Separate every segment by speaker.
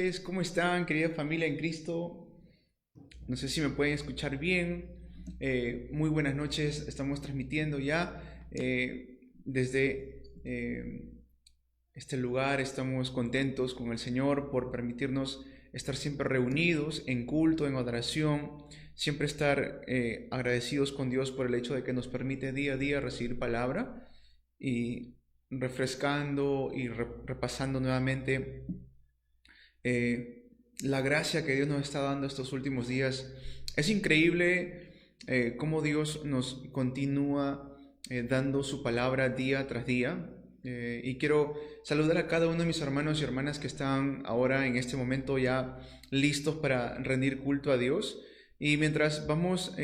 Speaker 1: noches, ¿cómo están, querida familia en Cristo? No sé si me pueden escuchar bien. Muy buenas noches, estamos transmitiendo ya desde este lugar. Estamos contentos con el Señor por permitirnos estar siempre reunidos en culto, en adoración, siempre estar agradecidos con Dios por el hecho de que nos permite día a día recibir palabra y refrescando y repasando nuevamente la gracia que Dios nos está dando estos últimos días. Es increíble cómo Dios nos continúa dando su palabra día tras día. Y quiero saludar a cada uno de mis hermanos y hermanas que están ahora en este momento ya listos para rendir culto a Dios. Y mientras vamos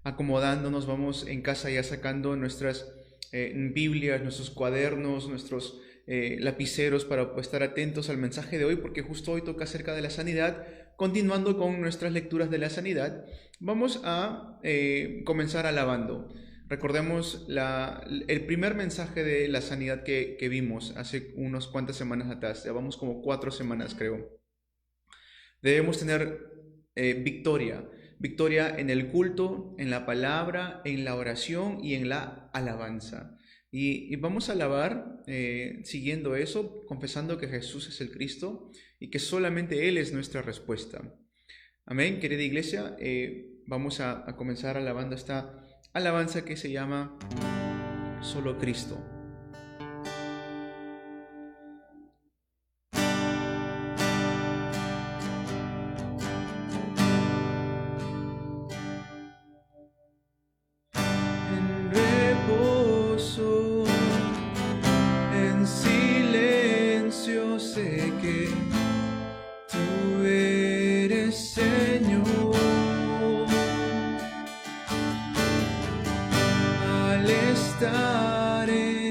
Speaker 1: acomodándonos, vamos en casa ya sacando nuestras Biblias, nuestros cuadernos, nuestros lapiceros para estar atentos al mensaje de hoy, porque justo hoy toca acerca de la sanidad. Continuando con nuestras lecturas de la sanidad, vamos a comenzar alabando. Recordemos el primer mensaje de la sanidad que vimos hace unas cuantas semanas atrás. Llevamos como 4 semanas, creo. Debemos tener victoria. Victoria en el culto, en la palabra, en la oración y en la alabanza. Y vamos a alabar siguiendo eso, confesando que Jesús es el Cristo y que solamente Él es nuestra respuesta. Amén, querida iglesia. Vamos a comenzar alabando esta alabanza que se llama Solo Cristo. Estar en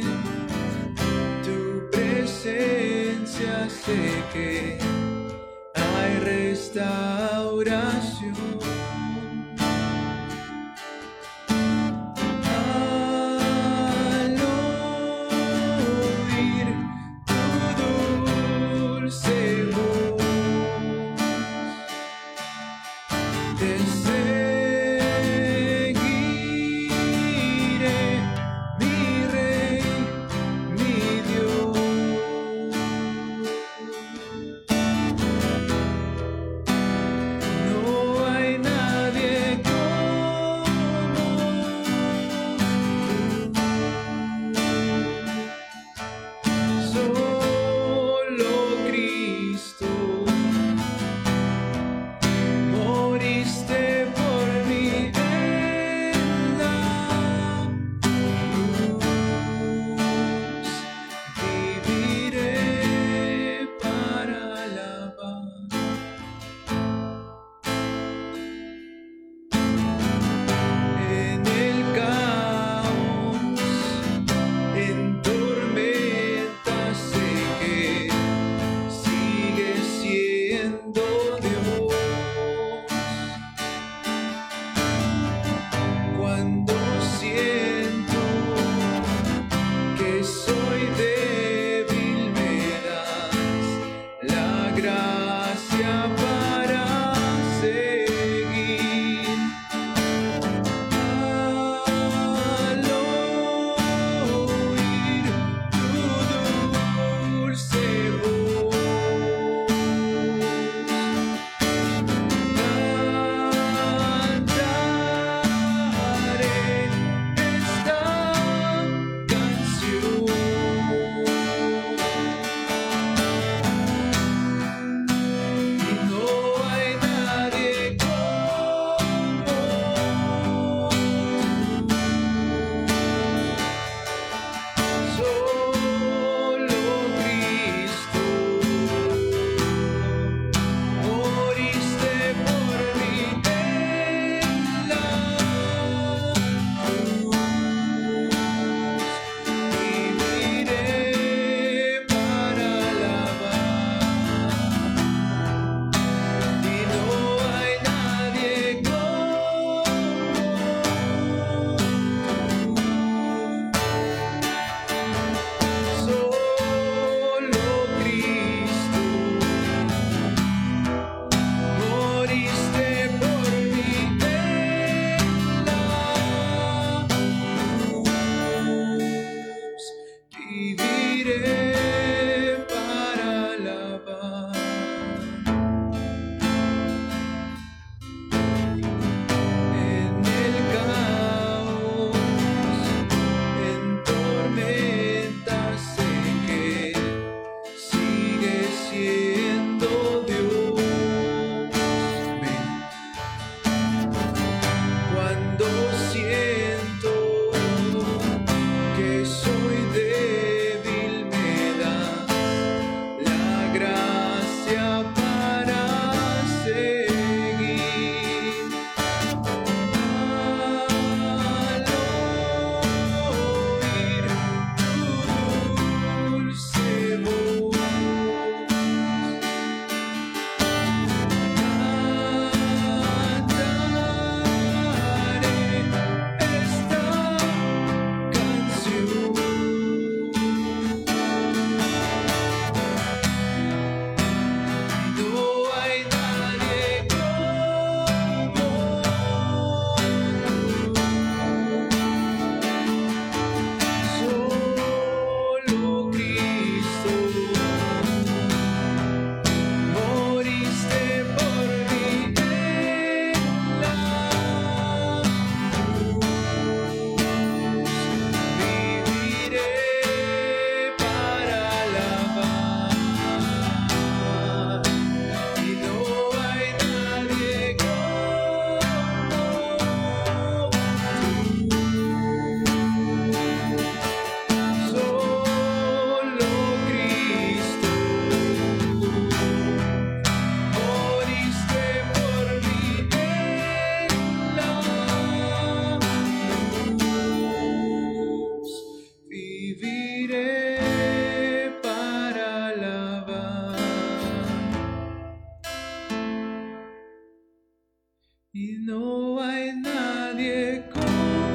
Speaker 1: no hay nadie como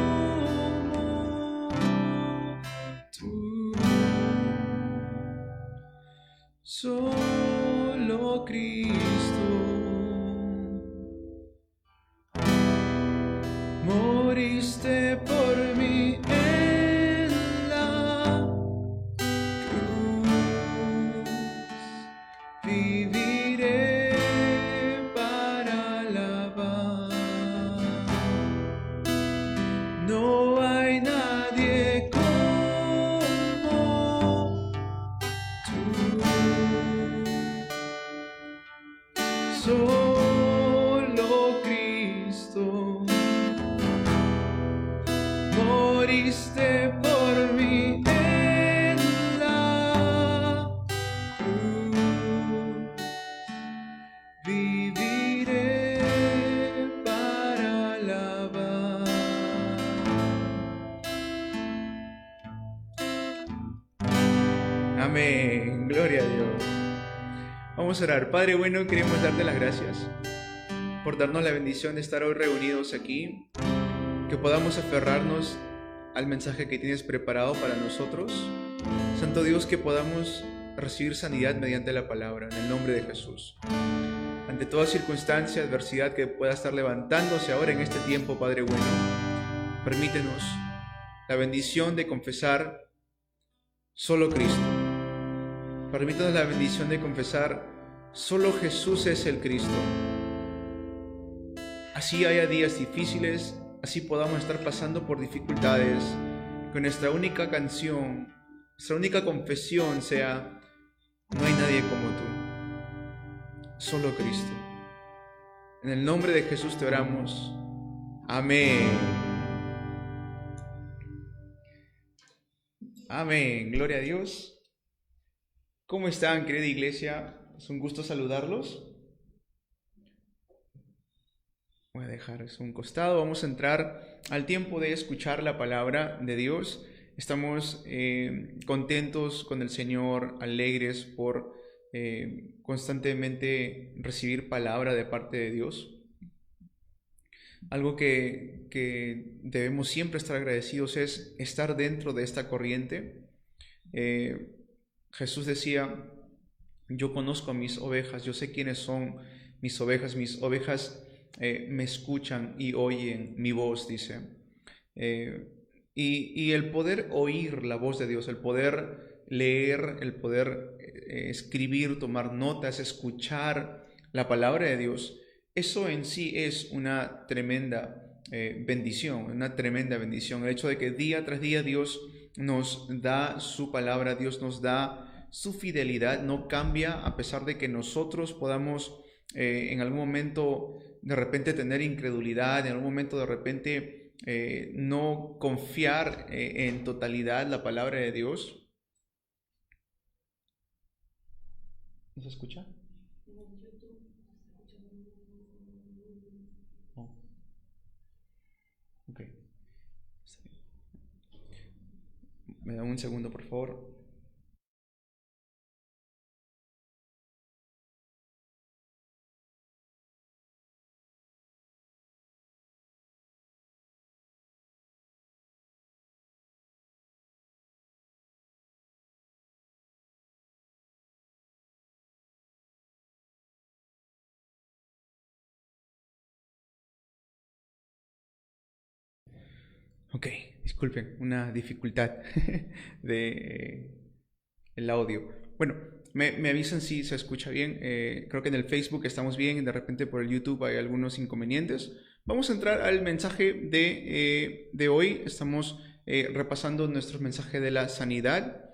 Speaker 1: tú. Solo Cristo. Moriste por mí en la cruz. Viviré para alabar. No hay nadie como tú. Solo Cristo. Moriste por mí en la cruz. Viviré para alabar. Amén. Gloria a Dios. Vamos a orar. Padre bueno, queremos darte las gracias por darnos la bendición de estar hoy reunidos aquí, que podamos aferrarnos al mensaje que tienes preparado para nosotros. Santo Dios, que podamos recibir sanidad mediante la palabra, en el nombre de Jesús. Ante toda circunstancia, adversidad que pueda estar levantándose ahora en este tiempo, Padre bueno, permítenos la bendición de confesar solo Cristo. Permítanos la bendición de confesar solo Jesús es el Cristo. Así haya días difíciles, así podamos estar pasando por dificultades, que nuestra única canción, nuestra única confesión sea: no hay nadie como tú, solo Cristo. En el nombre de Jesús te oramos. Amén. Amén. Gloria a Dios. ¿Cómo están, querida iglesia? Es un gusto saludarlos. Voy a dejar eso a un costado. Vamos a entrar al tiempo de escuchar la palabra de Dios. Estamos contentos con el Señor, alegres por constantemente recibir palabra de parte de Dios. Algo que debemos siempre estar agradecidos es estar dentro de esta corriente. Jesús decía: yo conozco a mis ovejas, yo sé quiénes son mis ovejas me escuchan y oyen mi voz, dice. Y el poder oír la voz de Dios, el poder leer, el poder escribir, tomar notas, escuchar la palabra de Dios, eso en sí es una tremenda bendición, una tremenda bendición. El hecho de que día tras día Dios nos da su palabra, Dios nos da su fidelidad, no cambia a pesar de que nosotros podamos en algún momento de repente tener incredulidad, en algún momento de repente no confiar en totalidad la palabra de Dios. ¿No se escucha? Oh. Ok. Me da un segundo, por favor. Ok, disculpen, una dificultad de el audio. Bueno, me avisan si se escucha bien. Creo que en el Facebook estamos bien, de repente por el YouTube hay algunos inconvenientes. Vamos a entrar al mensaje de hoy. Estamos repasando nuestro mensaje de la sanidad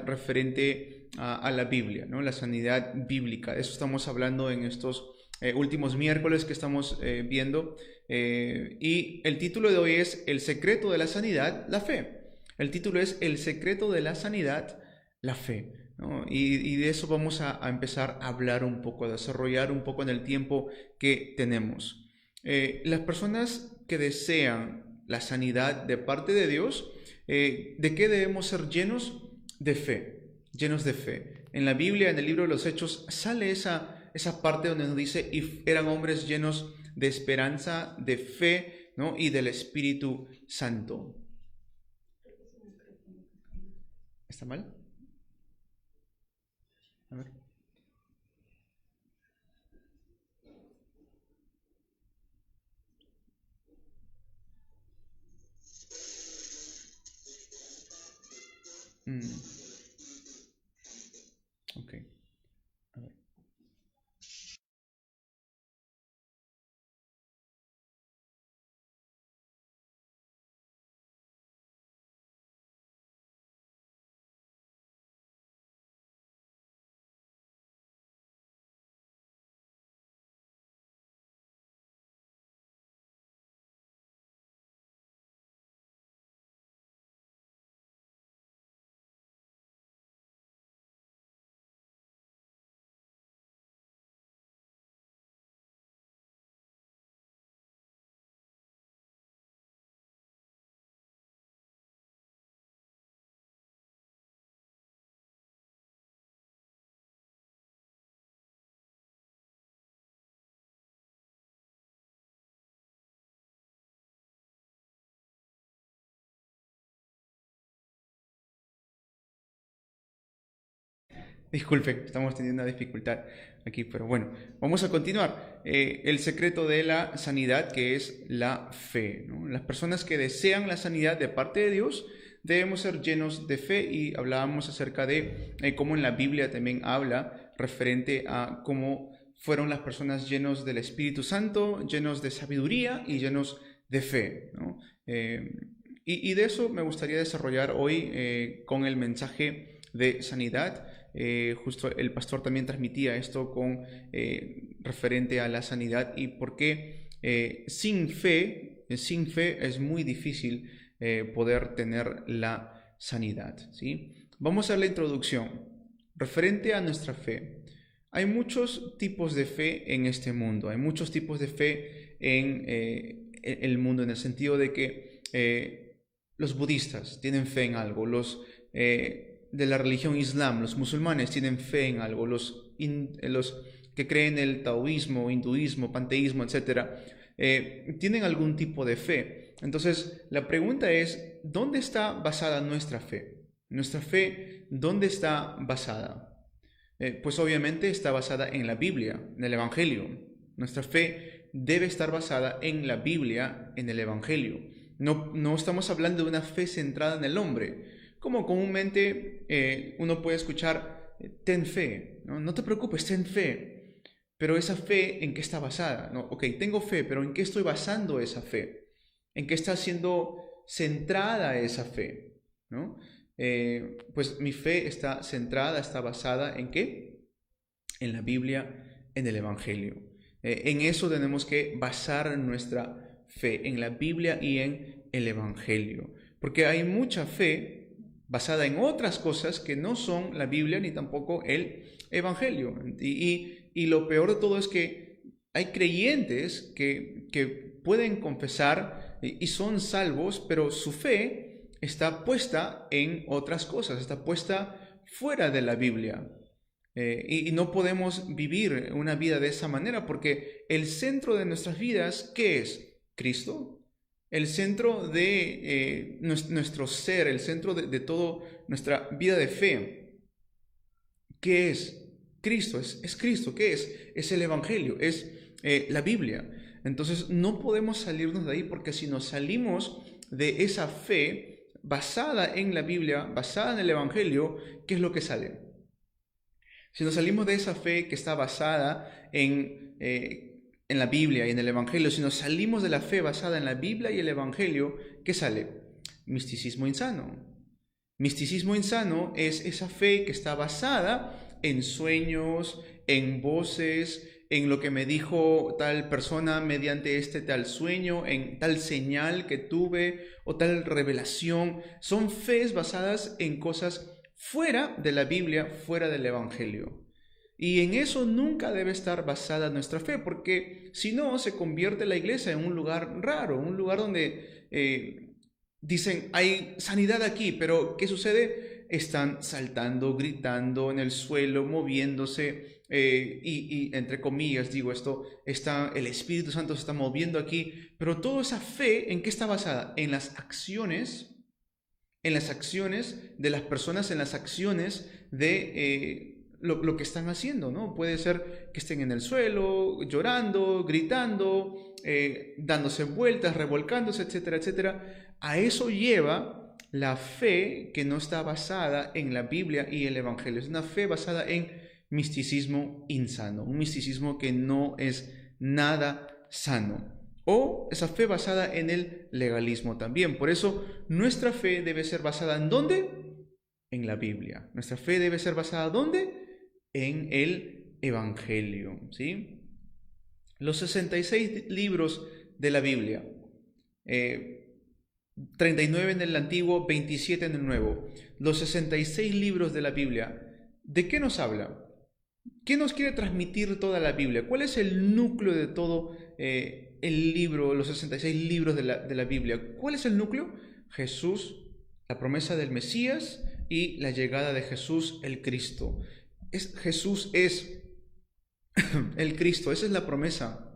Speaker 1: referente a la Biblia, ¿no? La sanidad bíblica. De eso estamos hablando en estos últimos miércoles que estamos viendo. Y el título de hoy es El secreto de la sanidad, la fe. El título es El secreto de la sanidad, la fe, ¿no? Y de eso vamos a empezar a hablar un poco, a desarrollar un poco en el tiempo que tenemos. Las personas que desean la sanidad de parte de Dios, ¿de qué debemos ser llenos? De fe, llenos de fe. En la Biblia, en el libro de los Hechos, sale esa parte donde nos dice: y eran hombres llenos de esperanza, de fe, ¿no? Y del Espíritu Santo. ¿Está mal? A ver. Mm, ok. A ver. Disculpe, estamos teniendo una dificultad aquí, pero bueno, vamos a continuar. El secreto de la sanidad, que es la fe, ¿no? Las personas que desean la sanidad de parte de Dios debemos ser llenos de fe, y hablábamos acerca de cómo en la Biblia también habla referente a cómo fueron las personas llenos del Espíritu Santo, llenos de sabiduría y llenos de fe, ¿no? Y de eso me gustaría desarrollar hoy con el mensaje de sanidad. Justo el pastor también transmitía esto con referente a la sanidad, y por qué sin fe es muy difícil poder tener la sanidad, ¿sí? Vamos a la introducción. Referente a nuestra fe, hay muchos tipos de fe en este mundo, hay muchos tipos de fe en el mundo, en el sentido de que los budistas tienen fe en algo, los de la religión islam, los musulmanes tienen fe en algo, los que creen en el taoísmo, hinduismo, panteísmo, etc., tienen algún tipo de fe. Entonces, la pregunta es, ¿dónde está basada nuestra fe? Nuestra fe, ¿dónde está basada? Pues obviamente está basada en la Biblia, en el Evangelio. Nuestra fe debe estar basada en la Biblia, en el Evangelio. No estamos hablando de una fe centrada en el hombre, como comúnmente uno puede escuchar, ten fe, ¿no? No te preocupes, ten fe. Pero esa fe, ¿en qué está basada? ¿No? Ok, tengo fe, pero ¿en qué estoy basando esa fe? ¿En qué está siendo centrada esa fe? ¿No? Pues mi fe está centrada, está basada ¿en qué? En la Biblia, en el Evangelio. En eso tenemos que basar nuestra fe, en la Biblia y en el Evangelio. Porque hay mucha fe basada en otras cosas que no son la Biblia ni tampoco el Evangelio. Y lo peor de todo es que hay creyentes que pueden confesar y son salvos, pero su fe está puesta en otras cosas, está puesta fuera de la Biblia. Y no podemos vivir una vida de esa manera, porque el centro de nuestras vidas, ¿qué es? Cristo. El centro de nuestro ser, el centro de toda nuestra vida de fe, ¿qué es? Cristo, es Cristo. ¿Qué es? Es el Evangelio, es la Biblia. Entonces no podemos salirnos de ahí, porque si nos salimos de esa fe basada en la Biblia, basada en el Evangelio, ¿qué es lo que sale? Si nos salimos de esa fe que está basada en la Biblia y en el Evangelio, si nos salimos de la fe basada en la Biblia y el Evangelio, ¿qué sale? Misticismo insano. Misticismo insano es esa fe que está basada en sueños, en voces, en lo que me dijo tal persona mediante este tal sueño, en tal señal que tuve o tal revelación. Son fees basadas en cosas fuera de la Biblia, fuera del Evangelio. Y en eso nunca debe estar basada nuestra fe, porque si no, se convierte la iglesia en un lugar raro, un lugar donde dicen, hay sanidad aquí, pero ¿qué sucede? Están saltando, gritando en el suelo, moviéndose, y entre comillas digo esto, el Espíritu Santo se está moviendo aquí, pero toda esa fe, ¿en qué está basada? En las acciones de las personas, en las acciones de lo que están haciendo, ¿no? Puede ser que estén en el suelo, llorando, gritando, dándose vueltas, revolcándose, etcétera, etcétera. A eso lleva la fe que no está basada en la Biblia y el Evangelio. Es una fe basada en misticismo insano, un misticismo que no es nada sano. O esa fe basada en el legalismo también. Por eso nuestra fe debe ser basada ¿en dónde? En la Biblia. Nuestra fe debe ser basada ¿dónde? En el Evangelio, ¿sí? Los 66 libros de la Biblia, 39 en el Antiguo, 27 en el Nuevo. Los 66 libros de la Biblia, ¿de qué nos habla? ¿Qué nos quiere transmitir toda la Biblia? ¿Cuál es el núcleo de todo el libro, los 66 libros de la Biblia? ¿Cuál es el núcleo? Jesús, la promesa del Mesías y la llegada de Jesús, el Cristo. Jesús es el Cristo, esa es la promesa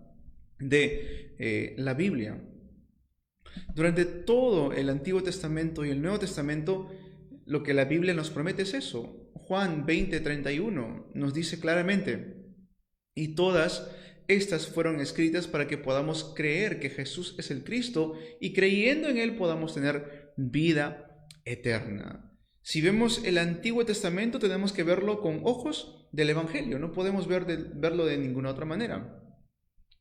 Speaker 1: de la Biblia. Durante todo el Antiguo Testamento y el Nuevo Testamento, lo que la Biblia nos promete es eso. Juan 20:31 nos dice claramente, y todas estas fueron escritas para que podamos creer que Jesús es el Cristo y creyendo en Él podamos tener vida eterna. Si vemos el Antiguo Testamento tenemos que verlo con ojos del Evangelio, no podemos verlo de ninguna otra manera.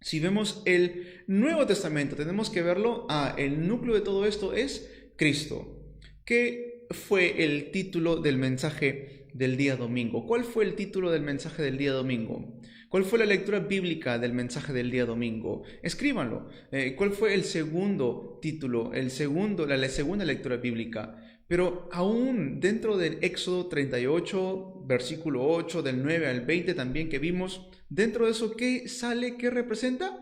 Speaker 1: Si vemos el Nuevo Testamento tenemos que verlo, el núcleo de todo esto es Cristo. ¿Qué fue el título del mensaje del día domingo? ¿Cuál fue el título del mensaje del día domingo? ¿Cuál fue la lectura bíblica del mensaje del día domingo? Escríbanlo. ¿Cuál fue el segundo título, la segunda lectura bíblica? Pero aún dentro del Éxodo 38, versículo 8, del 9 al 20 también que vimos, dentro de eso, ¿qué sale? ¿Qué representa?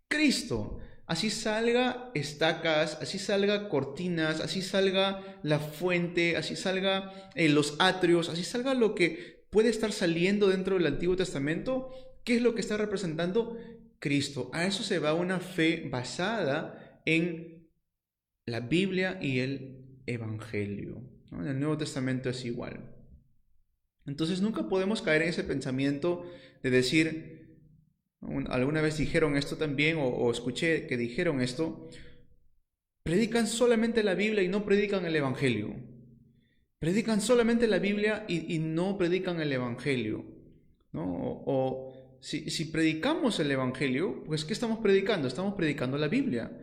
Speaker 1: Cristo. Así salga estacas, así salga cortinas, así salga la fuente, así salga los atrios, así salga lo que puede estar saliendo dentro del Antiguo Testamento. ¿Qué es lo que está representando? Cristo. A eso se va una fe basada en la Biblia y el Evangelio, ¿no? En el Nuevo Testamento es igual. Entonces nunca podemos caer en ese pensamiento de decir, alguna vez dijeron esto también, o escuché que dijeron esto, predican solamente la Biblia y no predican el Evangelio. Predican solamente la Biblia y no predican el Evangelio, ¿no? Si predicamos el Evangelio, pues ¿qué estamos predicando? Estamos predicando la Biblia.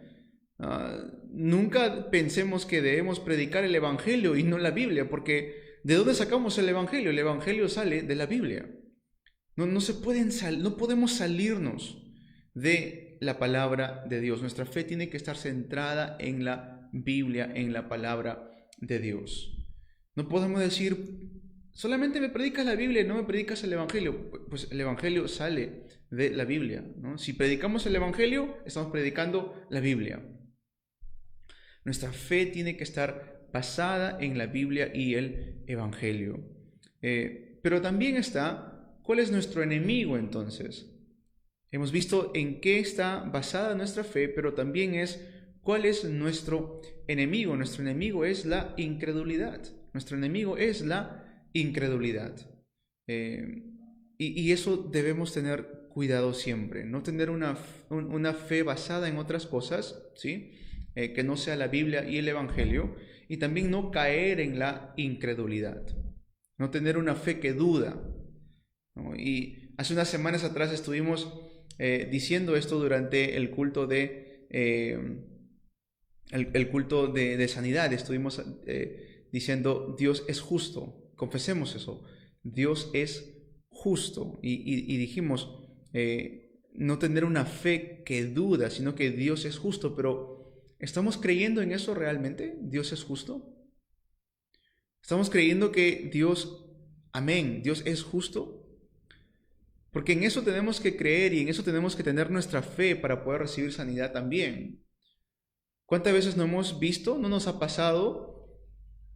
Speaker 1: Nunca pensemos que debemos predicar el Evangelio y no la Biblia, porque ¿de dónde sacamos el Evangelio? El Evangelio sale de la Biblia. No podemos salirnos de la palabra de Dios. Nuestra fe tiene que estar centrada en la Biblia, en la palabra de Dios. No podemos decir, solamente me predicas la Biblia y no me predicas el Evangelio. Pues el Evangelio sale de la Biblia, ¿no? Si predicamos el Evangelio, estamos predicando la Biblia. Nuestra fe tiene que estar basada en la Biblia y el Evangelio. Pero también está, ¿cuál es nuestro enemigo entonces? Hemos visto en qué está basada nuestra fe, pero también es, ¿cuál es nuestro enemigo? Nuestro enemigo es la incredulidad. Nuestro enemigo es la incredulidad. Y eso debemos tener cuidado siempre. No tener una fe basada en otras cosas, ¿sí? Que no sea la Biblia y el Evangelio, y también no caer en la incredulidad, no tener una fe que duda, ¿no? Y hace unas semanas atrás estuvimos diciendo esto durante el culto el culto de sanidad. Estuvimos diciendo, Dios es justo, confesemos eso, Dios es justo, y dijimos, no tener una fe que duda, sino que Dios es justo. Pero ¿estamos creyendo en eso realmente? ¿Dios es justo? ¿Estamos creyendo que Dios, amén, Dios es justo? Porque en eso tenemos que creer y en eso tenemos que tener nuestra fe para poder recibir sanidad también. ¿Cuántas veces no hemos visto, no nos ha pasado,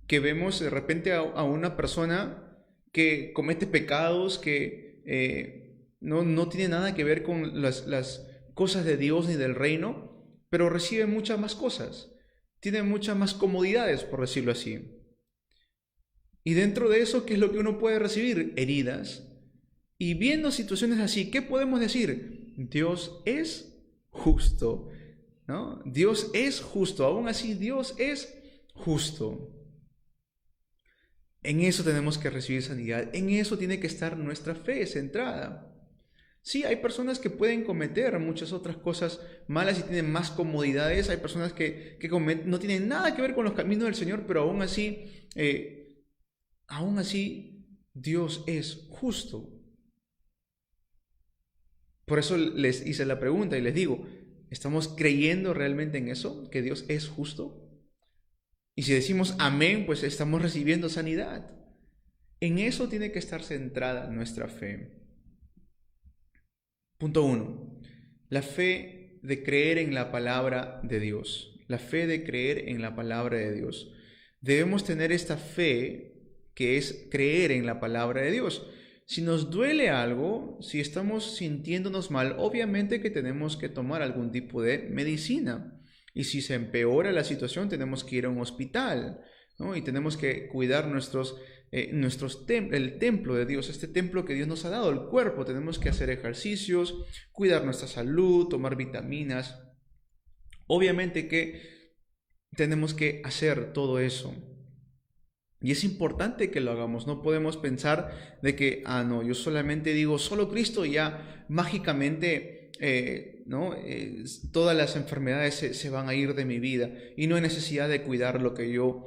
Speaker 1: que vemos de repente a una persona que comete pecados, que no tiene nada que ver con las cosas de Dios ni del reino, pero recibe muchas más cosas, tiene muchas más comodidades, por decirlo así. Y dentro de eso, ¿qué es lo que uno puede recibir? Heridas. Y viendo situaciones así, ¿qué podemos decir? Dios es justo, ¿no? Dios es justo, aún así Dios es justo. En eso tenemos que recibir sanidad, en eso tiene que estar nuestra fe centrada. Sí, hay personas que pueden cometer muchas otras cosas malas y tienen más comodidades, hay personas que no tienen nada que ver con los caminos del Señor, pero aún así Dios es justo. Por eso les hice la pregunta y les digo, ¿estamos creyendo realmente en eso? ¿Que Dios es justo? Y si decimos amén, pues estamos recibiendo sanidad. En eso tiene que estar centrada nuestra fe. Punto 1. La fe de creer en la palabra de Dios. La fe de creer en la palabra de Dios. Debemos tener esta fe que es creer en la palabra de Dios. Si nos duele algo, si estamos sintiéndonos mal, obviamente que tenemos que tomar algún tipo de medicina. Y si se empeora la situación, tenemos que ir a un hospital, ¿no? Y tenemos que cuidar el templo de Dios, este templo que Dios nos ha dado, el cuerpo. Tenemos que hacer ejercicios, cuidar nuestra salud, tomar vitaminas. Obviamente que tenemos que hacer todo eso. Y es importante que lo hagamos. No podemos pensar de que, no, yo solamente digo solo Cristo y ya mágicamente todas las enfermedades se van a ir de mi vida y no hay necesidad de cuidar lo que yo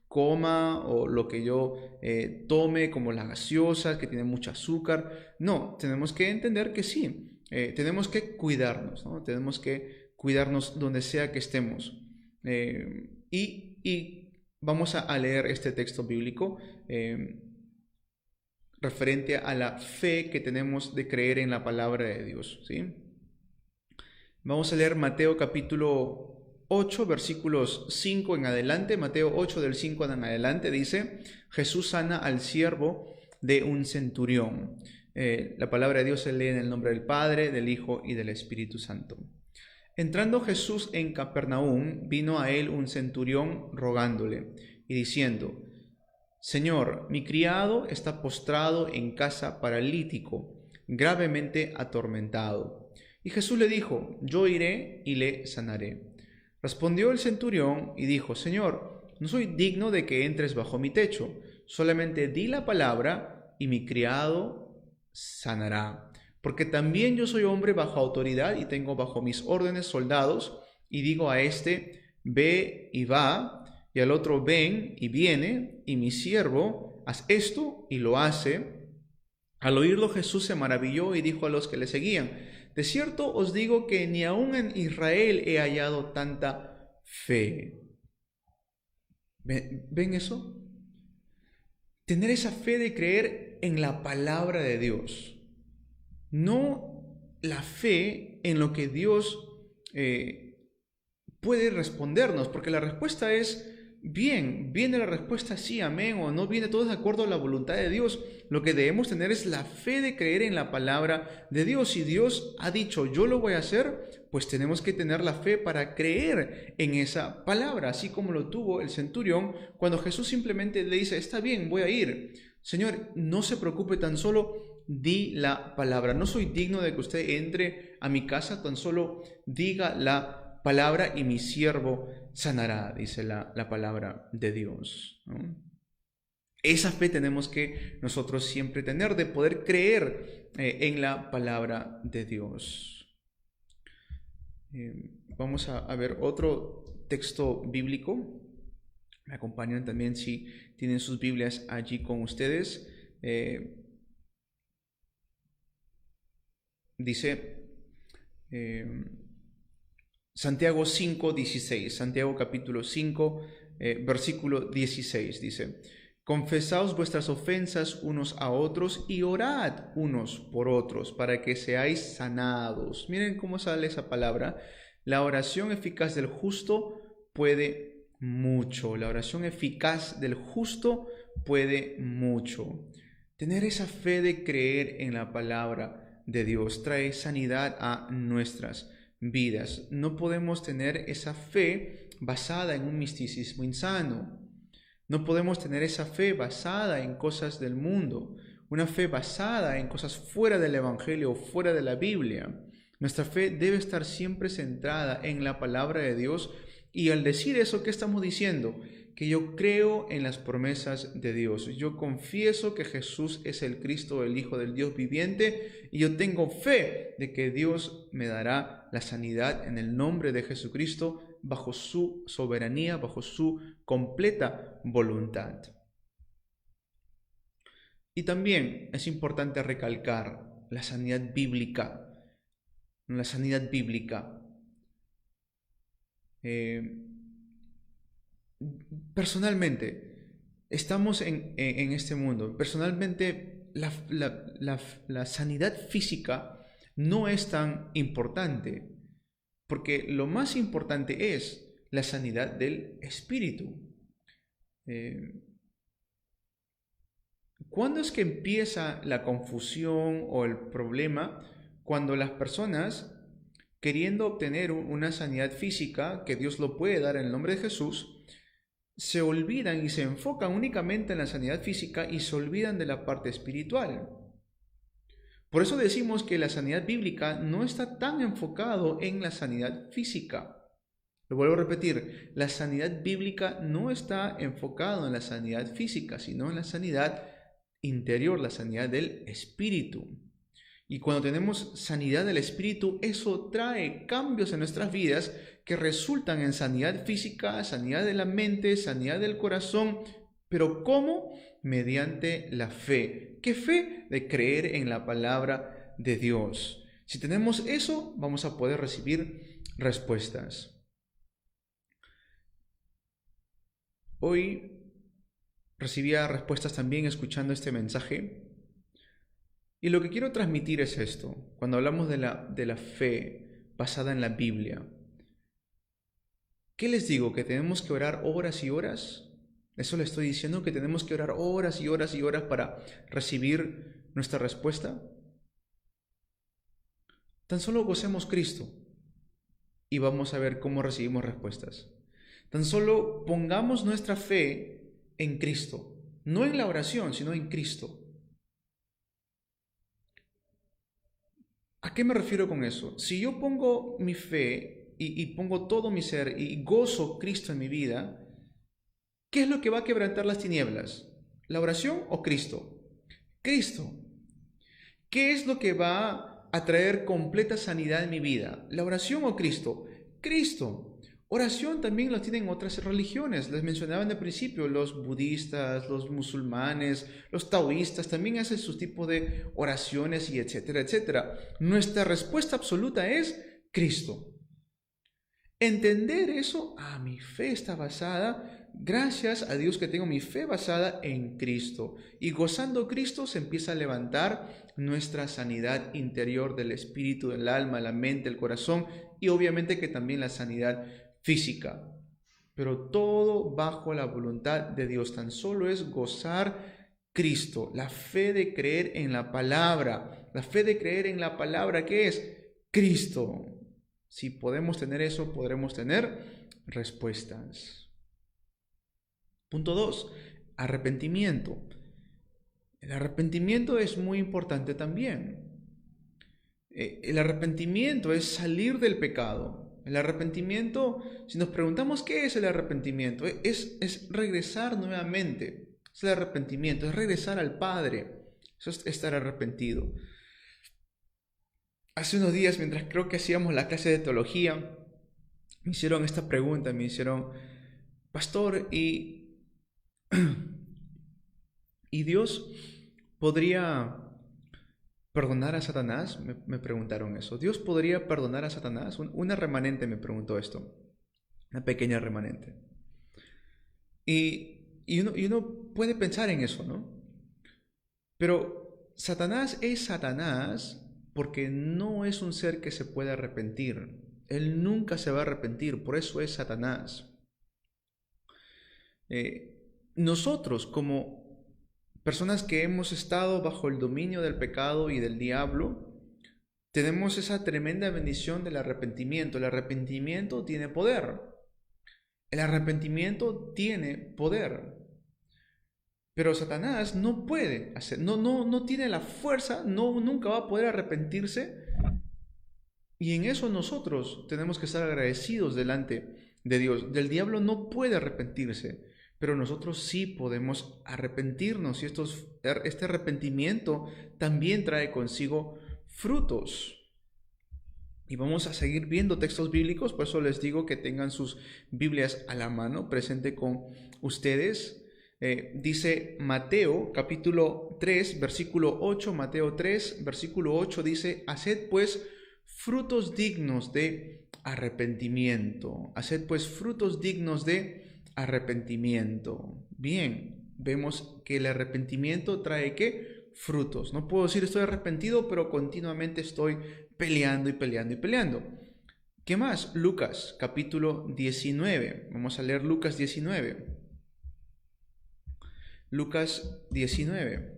Speaker 1: coma o lo que yo tome, como las gaseosas que tienen mucho azúcar. No, tenemos que entender que sí, tenemos que cuidarnos, ¿no? Tenemos que cuidarnos donde sea que estemos. Y vamos a leer este texto bíblico referente a la fe que tenemos de creer en la palabra de Dios, ¿sí? Vamos a leer Mateo capítulo 8, versículos 5 en adelante. Mateo 8 del 5 en adelante dice: Jesús sana al siervo de un centurión. La palabra de Dios se lee en el nombre del Padre, del Hijo y del Espíritu Santo. Entrando Jesús en Capernaum, vino a él un centurión rogándole y diciendo: Señor, mi criado está postrado en casa paralítico, gravemente atormentado. Y Jesús le dijo: Yo iré y le sanaré. Respondió el centurión y dijo: Señor, no soy digno de que entres bajo mi techo, solamente di la palabra y mi criado sanará. Porque también yo soy hombre bajo autoridad y tengo bajo mis órdenes soldados, y digo a este: ve y va, y al otro: ven y viene, y mi siervo: haz esto, y lo hace. Al oírlo Jesús se maravilló y dijo a los que le seguían: de cierto os digo que ni aun en Israel he hallado tanta fe. ¿Ven eso? Tener esa fe de creer en la palabra de Dios. No la fe en lo que Dios puede respondernos, porque la respuesta es bien, viene la respuesta sí, amén, o no viene, todo de acuerdo a la voluntad de Dios. Lo que debemos tener es la fe de creer en la palabra de Dios. Si Dios ha dicho yo lo voy a hacer, pues tenemos que tener la fe para creer en esa palabra, así como lo tuvo el centurión cuando Jesús simplemente le dice: está bien, voy a ir. Señor, no se preocupe, tan solo di la palabra. No soy digno de que usted entre a mi casa, tan solo diga la palabra y mi siervo sanará, dice la palabra de Dios, ¿no? Esa fe tenemos que nosotros siempre tener, de poder creer en la palabra de Dios. Vamos a ver otro texto bíblico. Me acompañan también si tienen sus Biblias allí con ustedes. Dice Santiago 5:16, Santiago capítulo 5, versículo 16, dice: confesaos vuestras ofensas unos a otros y orad unos por otros para que seáis sanados. Miren cómo sale esa palabra. La oración eficaz del justo puede mucho. La oración eficaz del justo puede mucho. Tener esa fe de creer en la palabra de Dios trae sanidad a nuestras vidas. No podemos tener esa fe basada en un misticismo insano. No podemos tener esa fe basada en cosas del mundo, una fe basada en cosas fuera del Evangelio o fuera de la Biblia. Nuestra fe debe estar siempre centrada en la palabra de Dios, y al decir eso, ¿qué estamos diciendo? Que yo creo en las promesas de Dios. Yo confieso que Jesús es el Cristo, el Hijo del Dios viviente, y yo tengo fe de que Dios me dará la sanidad en el nombre de Jesucristo, bajo su soberanía, bajo su completa voluntad. Y también es importante recalcar la sanidad bíblica. La sanidad bíblica. Personalmente, estamos en este mundo. Personalmente, la sanidad física no es tan importante, porque lo más importante es la sanidad del espíritu. ¿Cuándo es que empieza la confusión o el problema? Cuando las personas, queriendo obtener una sanidad física, que Dios lo puede dar en el nombre de Jesús, se olvidan y se enfocan únicamente en la sanidad física y se olvidan de la parte espiritual. Por eso decimos que la sanidad bíblica no está tan enfocado en la sanidad física. Lo vuelvo a repetir, la sanidad bíblica no está enfocado en la sanidad física, sino en la sanidad interior, la sanidad del espíritu. Y cuando tenemos sanidad del espíritu, eso trae cambios en nuestras vidas que resultan en sanidad física, sanidad de la mente, sanidad del corazón. ¿Pero cómo? Mediante la fe. ¿Qué fe? De creer en la palabra de Dios. Si tenemos eso, vamos a poder recibir respuestas. Hoy recibía respuestas también escuchando este mensaje. Y lo que quiero transmitir es esto. Cuando hablamos de la fe basada en la Biblia, ¿qué les digo? ¿Que tenemos que orar horas y horas? ¿Eso le estoy diciendo? ¿Que tenemos que orar horas y horas y horas para recibir nuestra respuesta? Tan solo gocemos Cristo y vamos a ver cómo recibimos respuestas. Tan solo pongamos nuestra fe en Cristo, no en la oración, sino en Cristo. ¿A qué me refiero con eso? Si yo pongo mi fe y pongo todo mi ser y gozo Cristo en mi vida, ¿qué es lo que va a quebrantar las tinieblas? ¿La oración o Cristo? Cristo. ¿Qué es lo que va a traer completa sanidad en mi vida? ¿La oración o Cristo? Cristo. Oración también lo tienen otras religiones. Les mencionaba en el principio, los budistas, los musulmanes, los taoístas también hacen sus tipos de oraciones y etcétera, etcétera. Nuestra respuesta absoluta es Cristo. Entender eso, mi fe está basada, gracias a Dios que tengo mi fe basada en Cristo. Y gozando Cristo se empieza a levantar nuestra sanidad interior del espíritu, del alma, la mente, el corazón y obviamente que también la sanidad física. Pero todo bajo la voluntad de Dios. Tan solo es gozar Cristo, la fe de creer en la palabra. La fe de creer en la palabra, ¿qué es? Cristo. Si podemos tener eso, podremos tener respuestas. Punto 2. Arrepentimiento. El arrepentimiento es muy importante también. El arrepentimiento es salir del pecado. El arrepentimiento, si nos preguntamos qué es el arrepentimiento, es regresar nuevamente. Es el arrepentimiento, es regresar al Padre. Eso es estar arrepentido. Hace unos días, mientras creo que hacíamos la clase de teología, me hicieron esta pregunta, me hicieron, pastor, ¿y Dios podría perdonar a Satanás? Me preguntaron eso. ¿Dios podría perdonar a Satanás? Una remanente me preguntó esto, una pequeña remanente. Y uno puede pensar en eso, ¿no? Pero Satanás es Satanás porque no es un ser que se puede arrepentir. Él nunca se va a arrepentir, por eso es Satanás. Nosotros como personas que hemos estado bajo el dominio del pecado y del diablo, tenemos esa tremenda bendición del arrepentimiento. El arrepentimiento tiene poder. El arrepentimiento tiene poder. Pero Satanás no puede hacer, no tiene la fuerza, nunca va a poder arrepentirse. Y en eso nosotros tenemos que estar agradecidos delante de Dios. Del diablo no puede arrepentirse, pero nosotros sí podemos arrepentirnos. Y este arrepentimiento también trae consigo frutos. Y vamos a seguir viendo textos bíblicos, por eso les digo que tengan sus Biblias a la mano, presente con ustedes. Dice Mateo capítulo 3, versículo 8, Mateo 3, versículo 8 dice: haced pues frutos dignos de arrepentimiento. Haced pues frutos dignos de arrepentimiento. Bien, vemos que el arrepentimiento trae ¿qué? Frutos. No puedo decir estoy arrepentido, pero continuamente estoy peleando y peleando y peleando. ¿Qué más? Lucas capítulo 19. Vamos a leer Lucas 19. Lucas 19.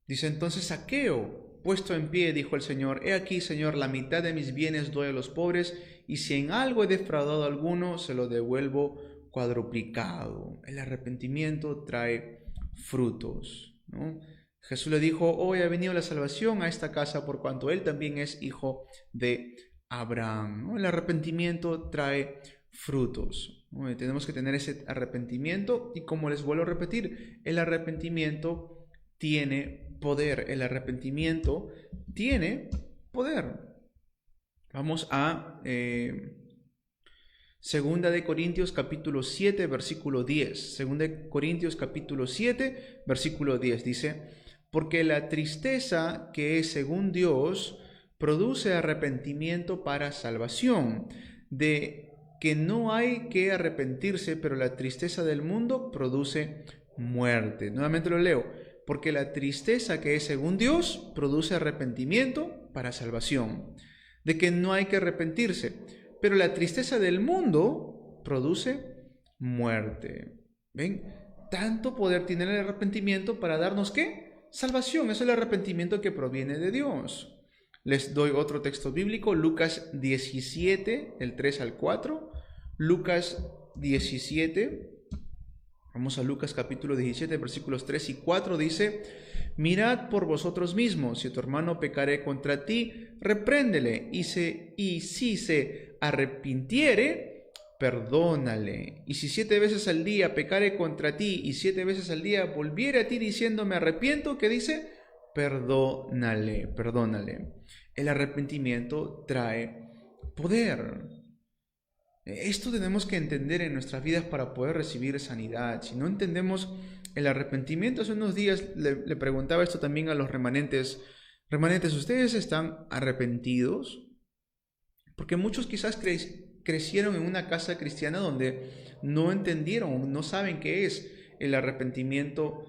Speaker 1: Dice entonces Zaqueo, puesto en pie, dijo el Señor: he aquí, Señor, la mitad de mis bienes doy a los pobres, y si en algo he defraudado a alguno, se lo devuelvo cuadruplicado. El arrepentimiento trae frutos, ¿no? Jesús le dijo: hoy ha venido la salvación a esta casa por cuanto él también es hijo de Abraham, ¿no? El arrepentimiento trae frutos, ¿no? Tenemos que tener ese arrepentimiento y, como les vuelvo a repetir, el arrepentimiento tiene poder. El arrepentimiento tiene poder. Vamos a Segunda de Corintios capítulo 7, versículo 10. Segunda de Corintios capítulo 7, versículo 10 dice: porque la tristeza que es según Dios produce arrepentimiento para salvación, de que no hay que arrepentirse, pero la tristeza del mundo produce muerte. Nuevamente lo leo: porque la tristeza que es según Dios produce arrepentimiento para salvación, de que no hay que arrepentirse, pero la tristeza del mundo produce muerte. ¿Ven? Tanto poder tiene el arrepentimiento para darnos ¿qué? Salvación. Es el arrepentimiento que proviene de Dios. Les doy otro texto bíblico, Lucas 17, del 3 al 4. Lucas 17. Vamos a Lucas capítulo 17, versículos 3 y 4, dice: mirad por vosotros mismos, si tu hermano pecare contra ti, repréndele, y si se arrepintiere, perdónale. Y si 7 veces al día pecare contra ti, y 7 veces al día volviere a ti diciendo me arrepiento, ¿qué dice? Perdónale, perdónale. El arrepentimiento trae poder. Esto tenemos que entender en nuestras vidas para poder recibir sanidad. Si no entendemos el arrepentimiento, hace unos días le preguntaba esto también a los remanentes. Remanentes, ¿ustedes están arrepentidos? Porque muchos quizás crecieron en una casa cristiana donde no entendieron, no saben qué es el arrepentimiento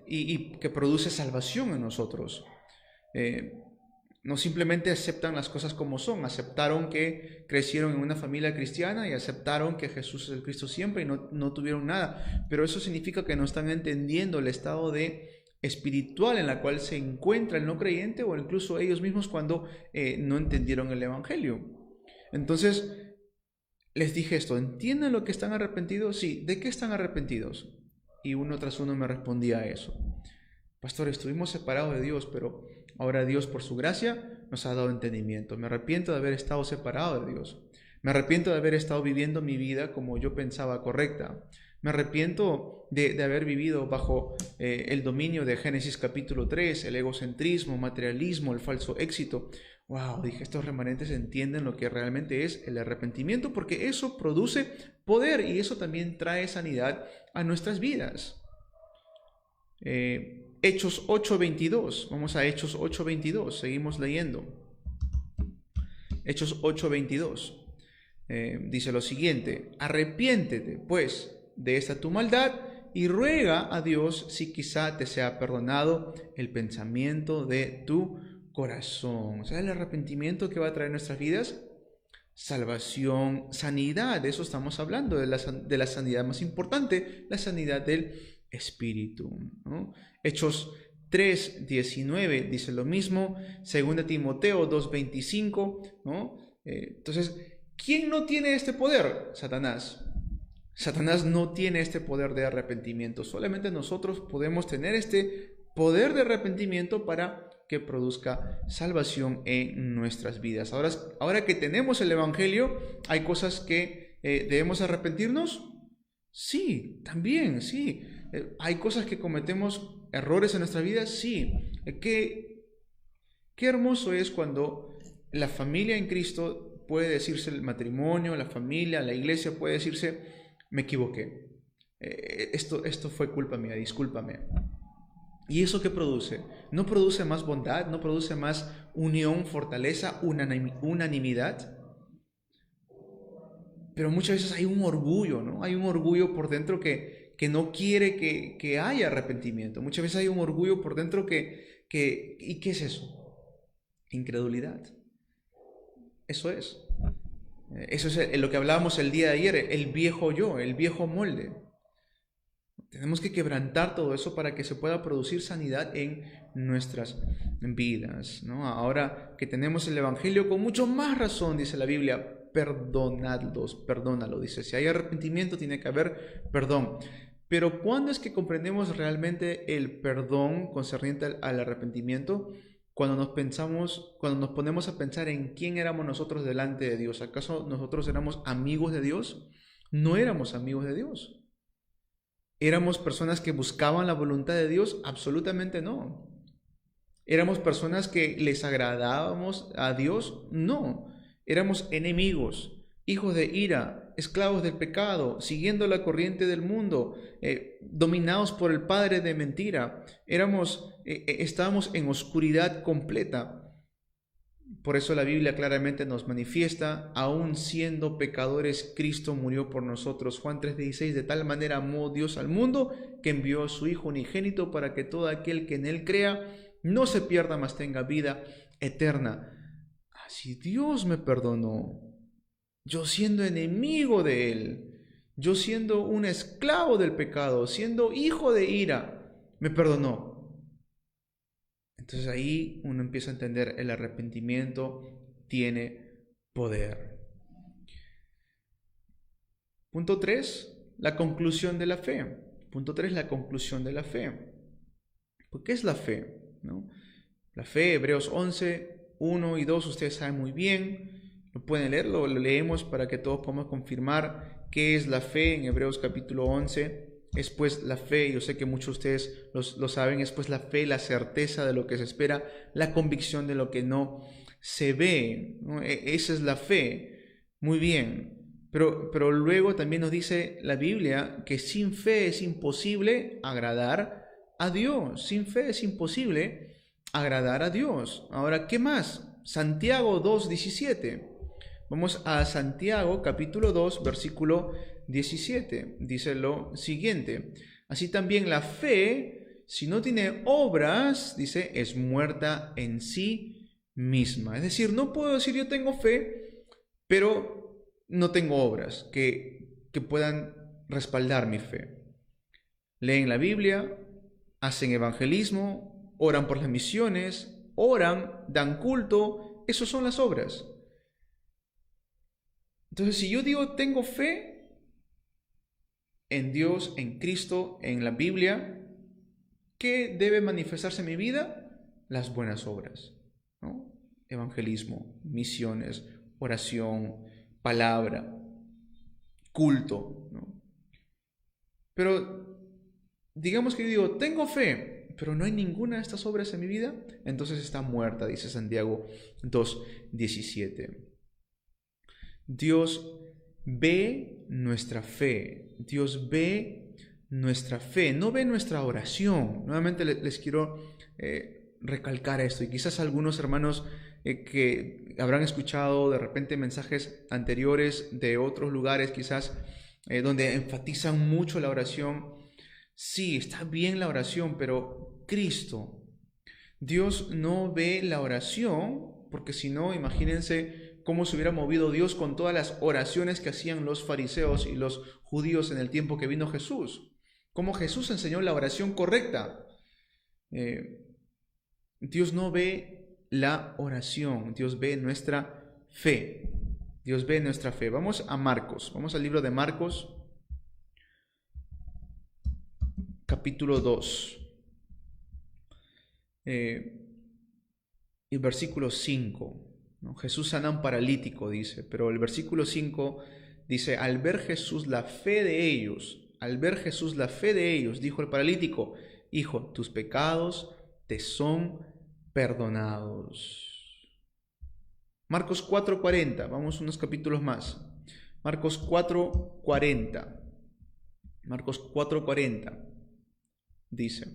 Speaker 1: y que produce salvación en nosotros. No simplemente aceptan las cosas como son, aceptaron que crecieron en una familia cristiana y aceptaron que Jesús es el Cristo siempre y no tuvieron nada. Pero eso significa que no están entendiendo el estado espiritual en la cual se encuentra el no creyente, o incluso ellos mismos cuando no entendieron el Evangelio. Entonces, les dije esto: ¿entienden lo que están arrepentidos? Sí. ¿De qué están arrepentidos? Y uno tras uno me respondía a eso. Pastor, estuvimos separados de Dios, pero ahora Dios, por su gracia, nos ha dado entendimiento. Me arrepiento de haber estado separado de Dios. Me arrepiento de haber estado viviendo mi vida como yo pensaba correcta. Me arrepiento de haber vivido bajo el dominio de Génesis capítulo 3, el egocentrismo, materialismo, el falso éxito. Wow, dije, estos remanentes entienden lo que realmente es el arrepentimiento, porque eso produce poder y eso también trae sanidad a nuestras vidas. Hechos 8:22, vamos a Hechos 8:22, seguimos leyendo. Hechos 8:22 dice lo siguiente: arrepiéntete pues de esta tu maldad y ruega a Dios si quizá te sea perdonado el pensamiento de tu corazón. O sea, el arrepentimiento que va a traer nuestras vidas, salvación, sanidad. De eso estamos hablando, de la sanidad más importante, la sanidad del espíritu, ¿no? Hechos 3:19 dice lo mismo, 2 Timoteo 2:25, ¿no? Entonces, ¿quién no tiene este poder? Satanás. Satanás no tiene este poder de arrepentimiento. Solamente nosotros podemos tener este poder de arrepentimiento para que produzca salvación en nuestras vidas. Ahora que tenemos el Evangelio, ¿hay cosas que debemos arrepentirnos? Sí, también, sí. ¿Hay cosas que cometemos errores en nuestra vida? Sí. Qué hermoso es cuando la familia en Cristo puede decirse, el matrimonio, la familia, la iglesia puede decirse, me equivoqué. Esto fue culpa mía, discúlpame. ¿Y eso qué produce? No produce más bondad, no produce más unión, fortaleza, unanimidad. Pero muchas veces hay un orgullo, ¿no? Hay un orgullo por dentro que no quiere que haya arrepentimiento. Muchas veces hay un orgullo por dentro ¿y qué es eso? Incredulidad. Eso es. Eso es lo que hablábamos el día de ayer, el viejo yo, el viejo molde. Tenemos que quebrantar todo eso para que se pueda producir sanidad en nuestras vidas, ¿no? Ahora que tenemos el Evangelio, con mucho más razón, dice la Biblia, perdónalo, dice. Si hay arrepentimiento, tiene que haber perdón. Pero ¿cuándo es que comprendemos realmente el perdón concerniente al arrepentimiento? Cuando nos ponemos a pensar en quién éramos nosotros delante de Dios. ¿Acaso nosotros éramos amigos de Dios? No éramos amigos de Dios. ¿Éramos personas que buscaban la voluntad de Dios? Absolutamente no. ¿Éramos personas que les agradábamos a Dios? No. Éramos enemigos, hijos de ira, esclavos del pecado, siguiendo la corriente del mundo, dominados por el padre de mentira. Estábamos en oscuridad completa. Por eso la Biblia claramente nos manifiesta, aún siendo pecadores, Cristo murió por nosotros. Juan 3:16, de tal manera amó Dios al mundo que envió a su Hijo unigénito para que todo aquel que en Él crea no se pierda, mas tenga vida eterna. Así Dios me perdonó, yo siendo enemigo de Él, yo siendo un esclavo del pecado, siendo hijo de ira, me perdonó. Entonces ahí uno empieza a entender el arrepentimiento tiene poder. Punto 3, la conclusión de la fe. Punto 3, la conclusión de la fe. ¿Qué es la fe? ¿No? La fe, Hebreos 11, 1 y 2, ustedes saben muy bien. Lo pueden leer, lo leemos para que todos podamos confirmar qué es la fe en Hebreos capítulo 11. Es pues la fe, yo sé que muchos de ustedes lo saben, es pues la fe, la certeza de lo que se espera, la convicción de lo que no se ve, ¿no? Esa es la fe. Muy bien, pero luego también nos dice la Biblia que sin fe es imposible agradar a Dios. Sin fe es imposible agradar a Dios. Ahora, ¿qué más? Santiago 2:17. Vamos a Santiago capítulo 2, versículo 17. Dice lo siguiente: así también la fe, si no tiene obras, dice, es muerta en sí misma. Es decir, no puedo decir yo tengo fe, pero no tengo obras que puedan respaldar mi fe. Leen la Biblia, hacen evangelismo, oran por las misiones, oran, dan culto, esas son las obras. Entonces, si yo digo tengo fe en Dios, en Cristo, en la Biblia, ¿qué debe manifestarse en mi vida? Las buenas obras, ¿no? Evangelismo, misiones, oración, palabra, culto, ¿no? Pero digamos que yo digo, tengo fe, pero no hay ninguna de estas obras en mi vida, entonces está muerta, dice Santiago 2:17. Dios ve nuestra fe, Dios ve nuestra fe, no ve nuestra oración. Nuevamente les quiero recalcar esto, y quizás algunos hermanos que habrán escuchado de repente mensajes anteriores de otros lugares, quizás donde enfatizan mucho la oración. Sí, está bien la oración, pero Cristo, Dios no ve la oración, porque si no, imagínense cómo se hubiera movido Dios con todas las oraciones que hacían los fariseos y los judíos en el tiempo que vino Jesús. Cómo Jesús enseñó la oración correcta. Dios no ve la oración, Dios ve nuestra fe. Dios ve nuestra fe. Vamos a Marcos, vamos al libro de Marcos, capítulo 2. El versículo 5, ¿no? Jesús sana a un paralítico, dice, pero el versículo 5 dice, al ver Jesús la fe de ellos, dijo el paralítico, hijo, tus pecados te son perdonados. Marcos 4:40, vamos unos capítulos más. Marcos 4:40. Marcos 4:40 dice,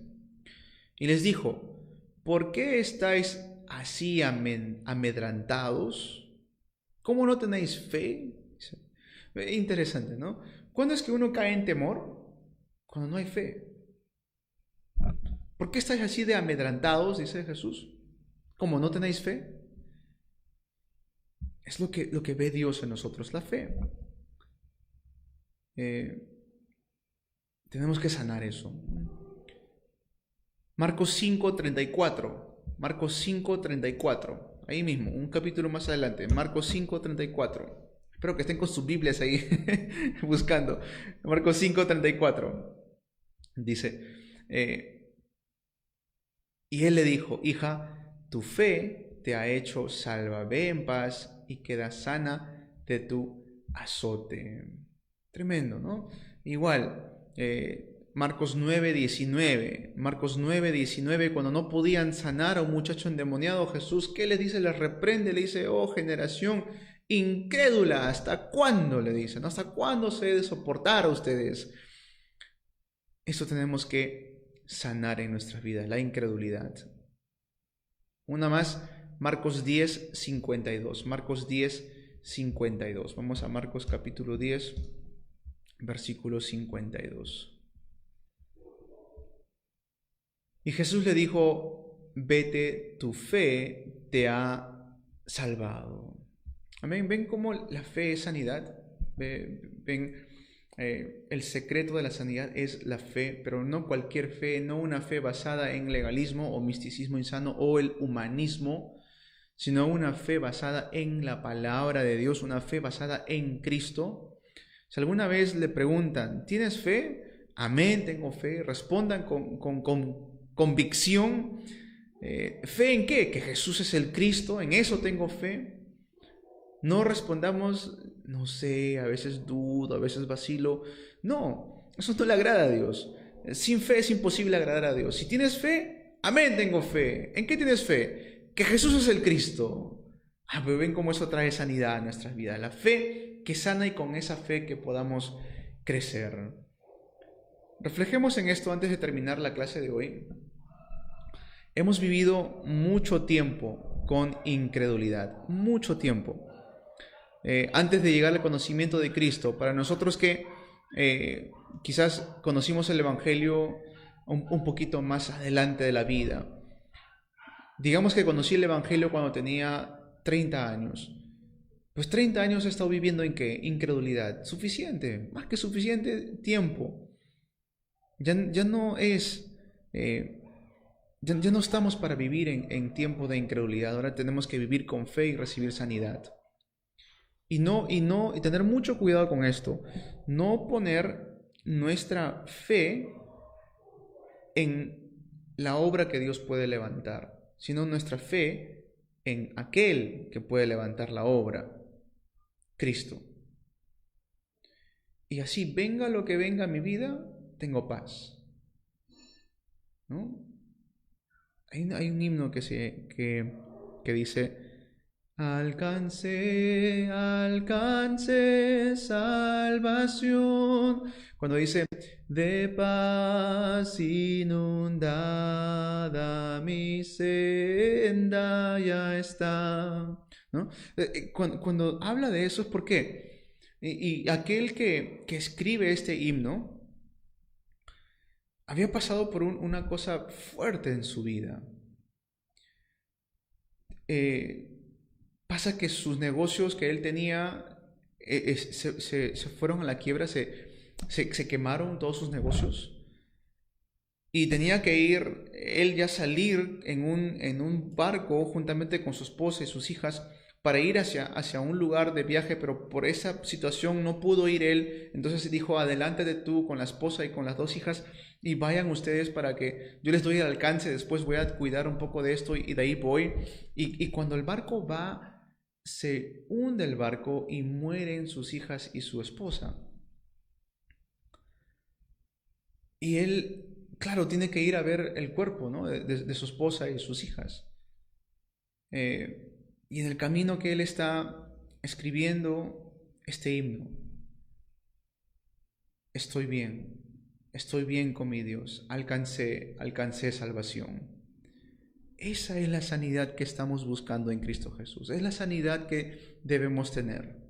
Speaker 1: y les dijo, ¿por qué estáis así amedrantados? ¿Cómo no tenéis fe? Interesante, ¿no? ¿Cuándo es que uno cae en temor? Cuando no hay fe. ¿Por qué estáis así de amedrantados? Dice Jesús. ¿Cómo no tenéis fe? Es lo que ve Dios en nosotros, la fe. Tenemos que sanar eso. Marcos 5:34. Marcos 5:34. Ahí mismo, un capítulo más adelante. Marcos 5:34. Espero que estén con sus Biblias ahí buscando. Marcos 5:34. Dice, y él le dijo, hija, tu fe te ha hecho salva. Ve en paz y queda sana de tu azote. Tremendo, ¿no? Igual, Marcos 9:19. Marcos 9:19, cuando no podían sanar a un muchacho endemoniado, Jesús, ¿qué les dice? Les reprende, le dice, oh generación incrédula, ¿hasta cuándo? Le dicen, ¿hasta cuándo se debe soportar a ustedes? Eso tenemos que sanar en nuestras vidas, la incredulidad. Una más, Marcos 10:52. Marcos 10:52. Vamos a Marcos capítulo 10, versículo 52. Y Jesús le dijo, vete, tu fe te ha salvado. Amén. ¿Ven cómo la fe es sanidad? ¿Ven? El secreto de la sanidad es la fe, pero no cualquier fe, no una fe basada en legalismo o misticismo insano o el humanismo, sino una fe basada en la palabra de Dios, una fe basada en Cristo. Si alguna vez le preguntan, ¿tienes fe? Amén, tengo fe. Respondan con convicción. ¿Fe en qué? Que Jesús es el Cristo, en eso tengo fe. No respondamos, no sé, a veces dudo, a veces vacilo. No, eso no le agrada a Dios. Sin fe es imposible agradar a Dios. Si tienes fe, amén, tengo fe. ¿En qué tienes fe? Que Jesús es el Cristo. Pero ven cómo eso trae sanidad a nuestras vidas. La fe que sana y con esa fe que podamos crecer. Reflejemos en esto antes de terminar la clase de hoy. Hemos vivido mucho tiempo con incredulidad, mucho tiempo. Antes de llegar al conocimiento de Cristo, para nosotros que quizás conocimos el Evangelio un poquito más adelante de la vida. Digamos que conocí el Evangelio cuando tenía 30 años. Pues 30 años he estado viviendo en ¿qué? Incredulidad. Suficiente, más que suficiente tiempo. Ya no es... Ya no estamos para vivir en tiempo de incredulidad. Ahora tenemos que vivir con fe y recibir sanidad. Y tener mucho cuidado con esto. No poner nuestra fe en la obra que Dios puede levantar, sino nuestra fe en aquel que puede levantar la obra, Cristo. Y así, venga lo que venga a mi vida, tengo paz. ¿No? Hay un himno que dice, alcance salvación. Cuando dice, de paz inundada mi senda ya está. ¿No? Cuando habla de eso es porque, y aquel que escribe este himno, había pasado por una cosa fuerte en su vida. pasa que sus negocios que él tenía se fueron a la quiebra, se quemaron todos sus negocios. Y tenía que ir, él ya salir en un barco juntamente con su esposa y sus hijas para ir hacia un lugar de viaje, pero por esa situación no pudo ir él. Entonces dijo, adelántate tú con la esposa y con las dos hijas y vayan ustedes para que yo les doy el alcance, después voy a cuidar un poco de esto y de ahí voy. Y cuando el barco va, se hunde el barco y mueren sus hijas y su esposa. Y él, claro, tiene que ir a ver el cuerpo, ¿no? de su esposa y sus hijas. Y en el camino que él está escribiendo este himno, estoy bien con mi Dios, alcancé salvación. Esa es la sanidad que estamos buscando en Cristo Jesús, es la sanidad que debemos tener.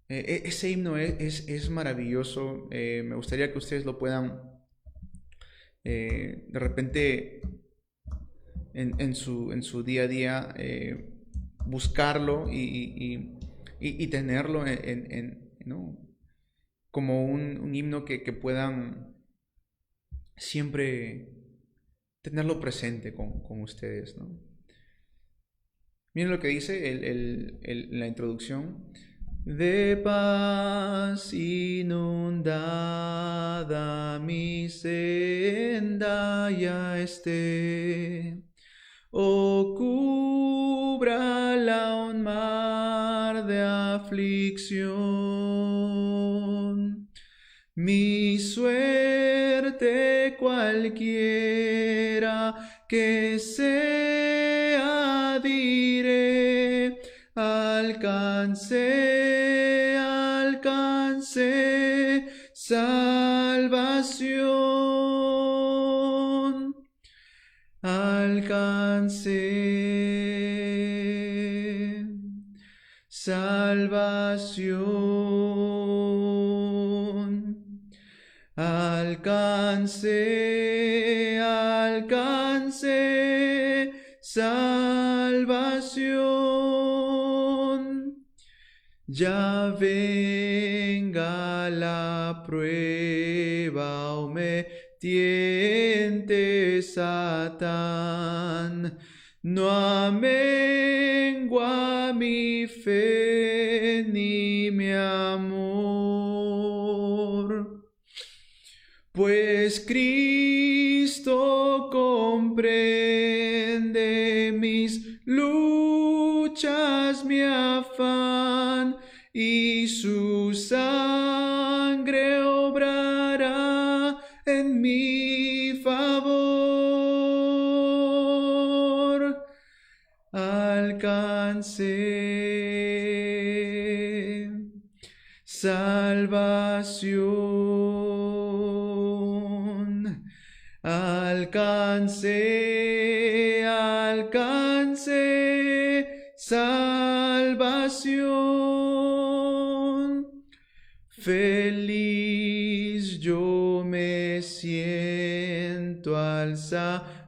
Speaker 1: Ese himno es maravilloso. Me gustaría que ustedes lo puedan de repente en su día a día buscarlo y tenerlo ¿no? como un himno que puedan siempre tenerlo presente con ustedes, ¿no? Miren lo que dice la introducción. De paz inundada mi senda ya esté, o cúbrala un mar de aflicción. Mi suerte cualquiera que sea, diré, alcancé salvación. Alcancé salvación. Alcancé salvación. Ya venga la prueba o me tiente Satán, no amengua mi fe ni mi amor, pues Cristo comprende mis luchas, mi afán, y su sangre obrará en mi favor. Alcancé salvación. Alcancé salvación. Feliz yo me siento al saber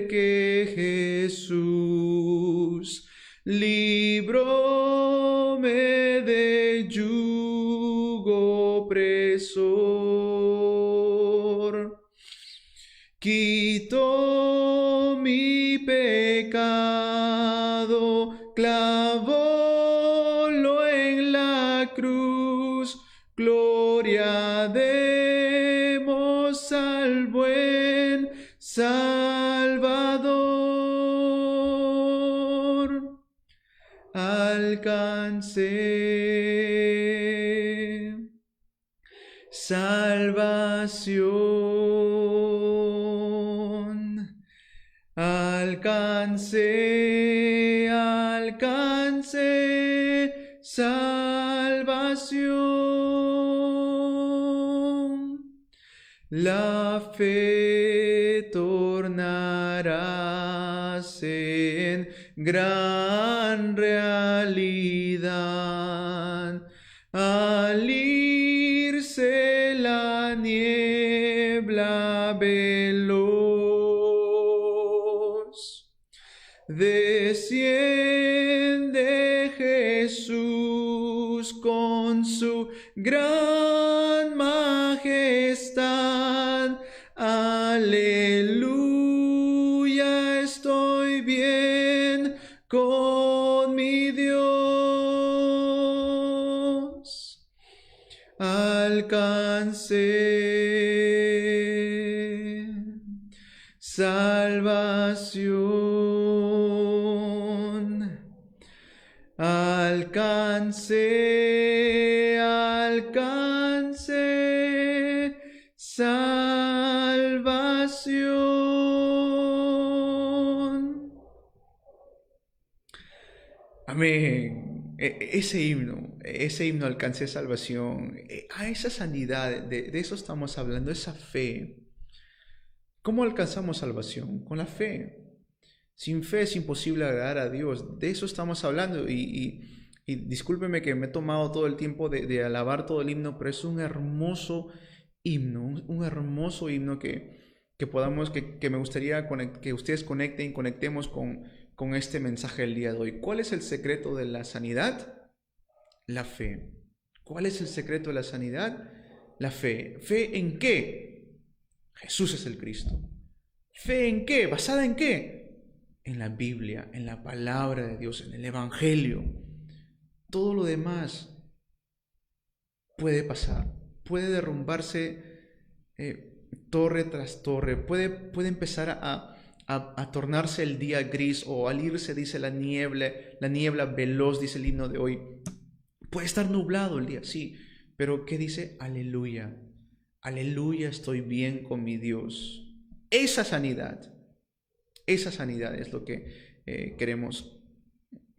Speaker 1: que Jesús libróme de yugo opresor. Quitó mi pecado, clavólo en la cruz. Gloria demos al buen Salvador. Alcancé salvación. Alcancé salvación. La fe tornarase en gran realidad al irse la niebla veloz. gran majestad. Aleluya, estoy bien con mi Dios. Alcancé salvación. Alcancé salvación. Amén. Ese himno, alcancé salvación. A esa sanidad, de eso estamos hablando, esa fe. ¿Cómo alcanzamos salvación? Con la fe. Sin fe es imposible agradar a Dios. De eso estamos hablando. Y discúlpeme que me he tomado todo el tiempo de alabar todo el himno, pero es un hermoso himno, un hermoso himno que podamos, que me gustaría que ustedes conectemos con este mensaje del día de hoy. ¿Cuál es el secreto de la sanidad? La fe. ¿Cuál es el secreto de la sanidad? La fe. ¿Fe en qué? Jesús es el Cristo. ¿Fe en qué? ¿Basada en qué? En la Biblia, en la palabra de Dios, en el Evangelio. Todo lo demás puede pasar, puede derrumbarse torre tras torre, puede empezar a tornarse el día gris o al irse, dice la niebla veloz, dice el himno de hoy. Puede estar nublado el día, sí, pero ¿qué dice? Aleluya, aleluya, estoy bien con mi Dios. Esa sanidad es lo que queremos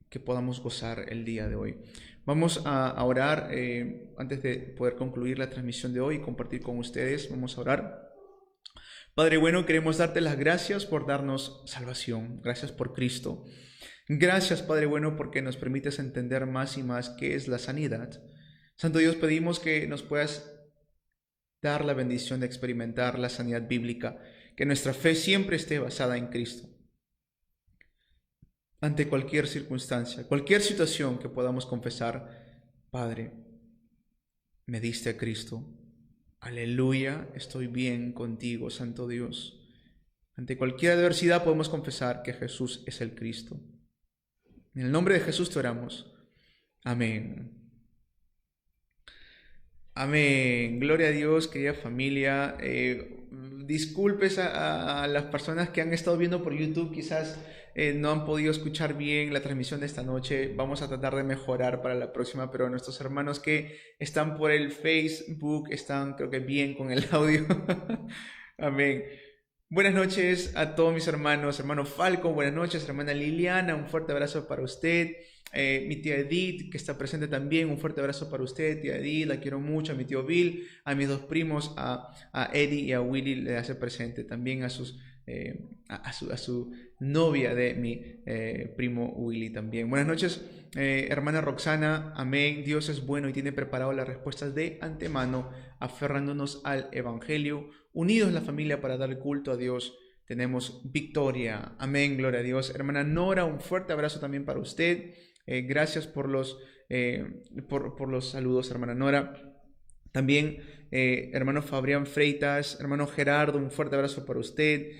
Speaker 1: que podamos gozar el día de hoy. Vamos a orar antes de poder concluir la transmisión de hoy y compartir con ustedes. Vamos a orar. Padre bueno, queremos darte las gracias por darnos salvación. Gracias por Cristo. Gracias, Padre bueno, porque nos permites entender más y más qué es la sanidad. Santo Dios, pedimos que nos puedas dar la bendición de experimentar la sanidad bíblica, que nuestra fe siempre esté basada en Cristo. Ante cualquier circunstancia, cualquier situación que podamos confesar, Padre, me diste a Cristo. Aleluya, estoy bien contigo, Santo Dios. Ante cualquier adversidad podemos confesar que Jesús es el Cristo. En el nombre de Jesús te oramos. Amén. Amén. Gloria a Dios, querida familia. Disculpes a las personas que han estado viendo por YouTube, quizás no han podido escuchar bien la transmisión de esta noche. Vamos a tratar de mejorar para la próxima, pero nuestros hermanos que están por el Facebook están, creo que bien con el audio. Amén. Buenas noches a todos mis hermanos. Hermano Falco, buenas noches. Hermana Liliana, un fuerte abrazo para usted. Mi tía Edith, que está presente también, un fuerte abrazo para usted, tía Edith, la quiero mucho. A mi tío Bill, a mis dos primos, a Eddie y a Willy le hace presente también a su novia de mi primo Willy también. Buenas noches, hermana Roxana. Amén. Dios es bueno y tiene preparado las respuestas de antemano, aferrándonos al Evangelio, unidos en la familia para dar culto a Dios. Tenemos victoria. Amén, gloria a Dios. Hermana Nora, un fuerte abrazo también para usted. Gracias por los saludos, hermana Nora. También hermano Fabrián Freitas, hermano Gerardo, un fuerte abrazo para usted.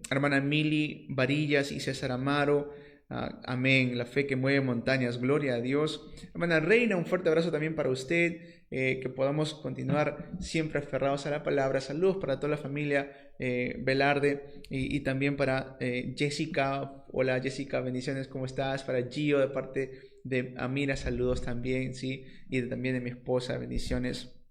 Speaker 1: Hermana Mili Varillas y César Amaro. Amén, la fe que mueve montañas, gloria a Dios. Hermana Reina, un fuerte abrazo también para usted. Que podamos continuar siempre aferrados a la palabra. Saludos para toda la familia Velarde y también para Jessica. Hola Jessica, bendiciones, ¿cómo estás? Para Gio de parte de Amira, saludos también, ¿sí? Y también de mi esposa, bendiciones.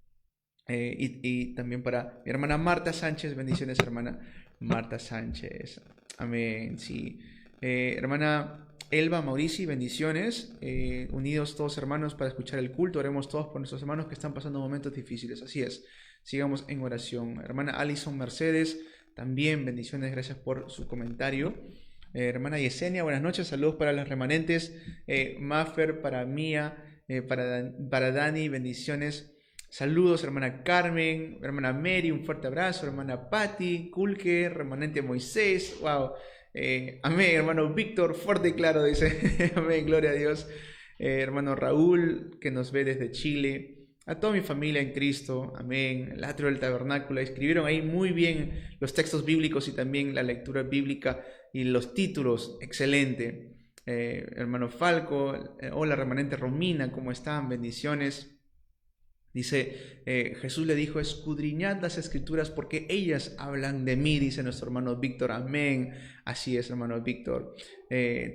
Speaker 1: Y también para mi hermana Marta Sánchez, bendiciones hermana Marta Sánchez. Amén, sí. Hermana Elba Maurici, bendiciones. Unidos todos hermanos para escuchar el culto. Oremos todos por nuestros hermanos que están pasando momentos difíciles. Así es. Sigamos en oración. Hermana Alison Mercedes, también bendiciones. Gracias por su comentario. Hermana Yesenia, buenas noches. Saludos para los remanentes. Maffer, para Mía, para Dani, bendiciones. Saludos, hermana Carmen, hermana Mary, un fuerte abrazo. Hermana Patti, Kulke, remanente Moisés. Wow. Amén, hermano Víctor, fuerte y claro, dice. Amén, gloria a Dios. Hermano Raúl, que nos ve desde Chile. a toda mi familia en Cristo, amén, el atrio del tabernáculo. Escribieron ahí muy bien los textos bíblicos y también la lectura bíblica y los títulos, excelente. Hermano Falco, hola remanente Romina, ¿cómo están? Bendiciones. Dice, Jesús le dijo, escudriñad las escrituras porque ellas hablan de mí, dice nuestro hermano Víctor, amén. Así es, hermano Víctor.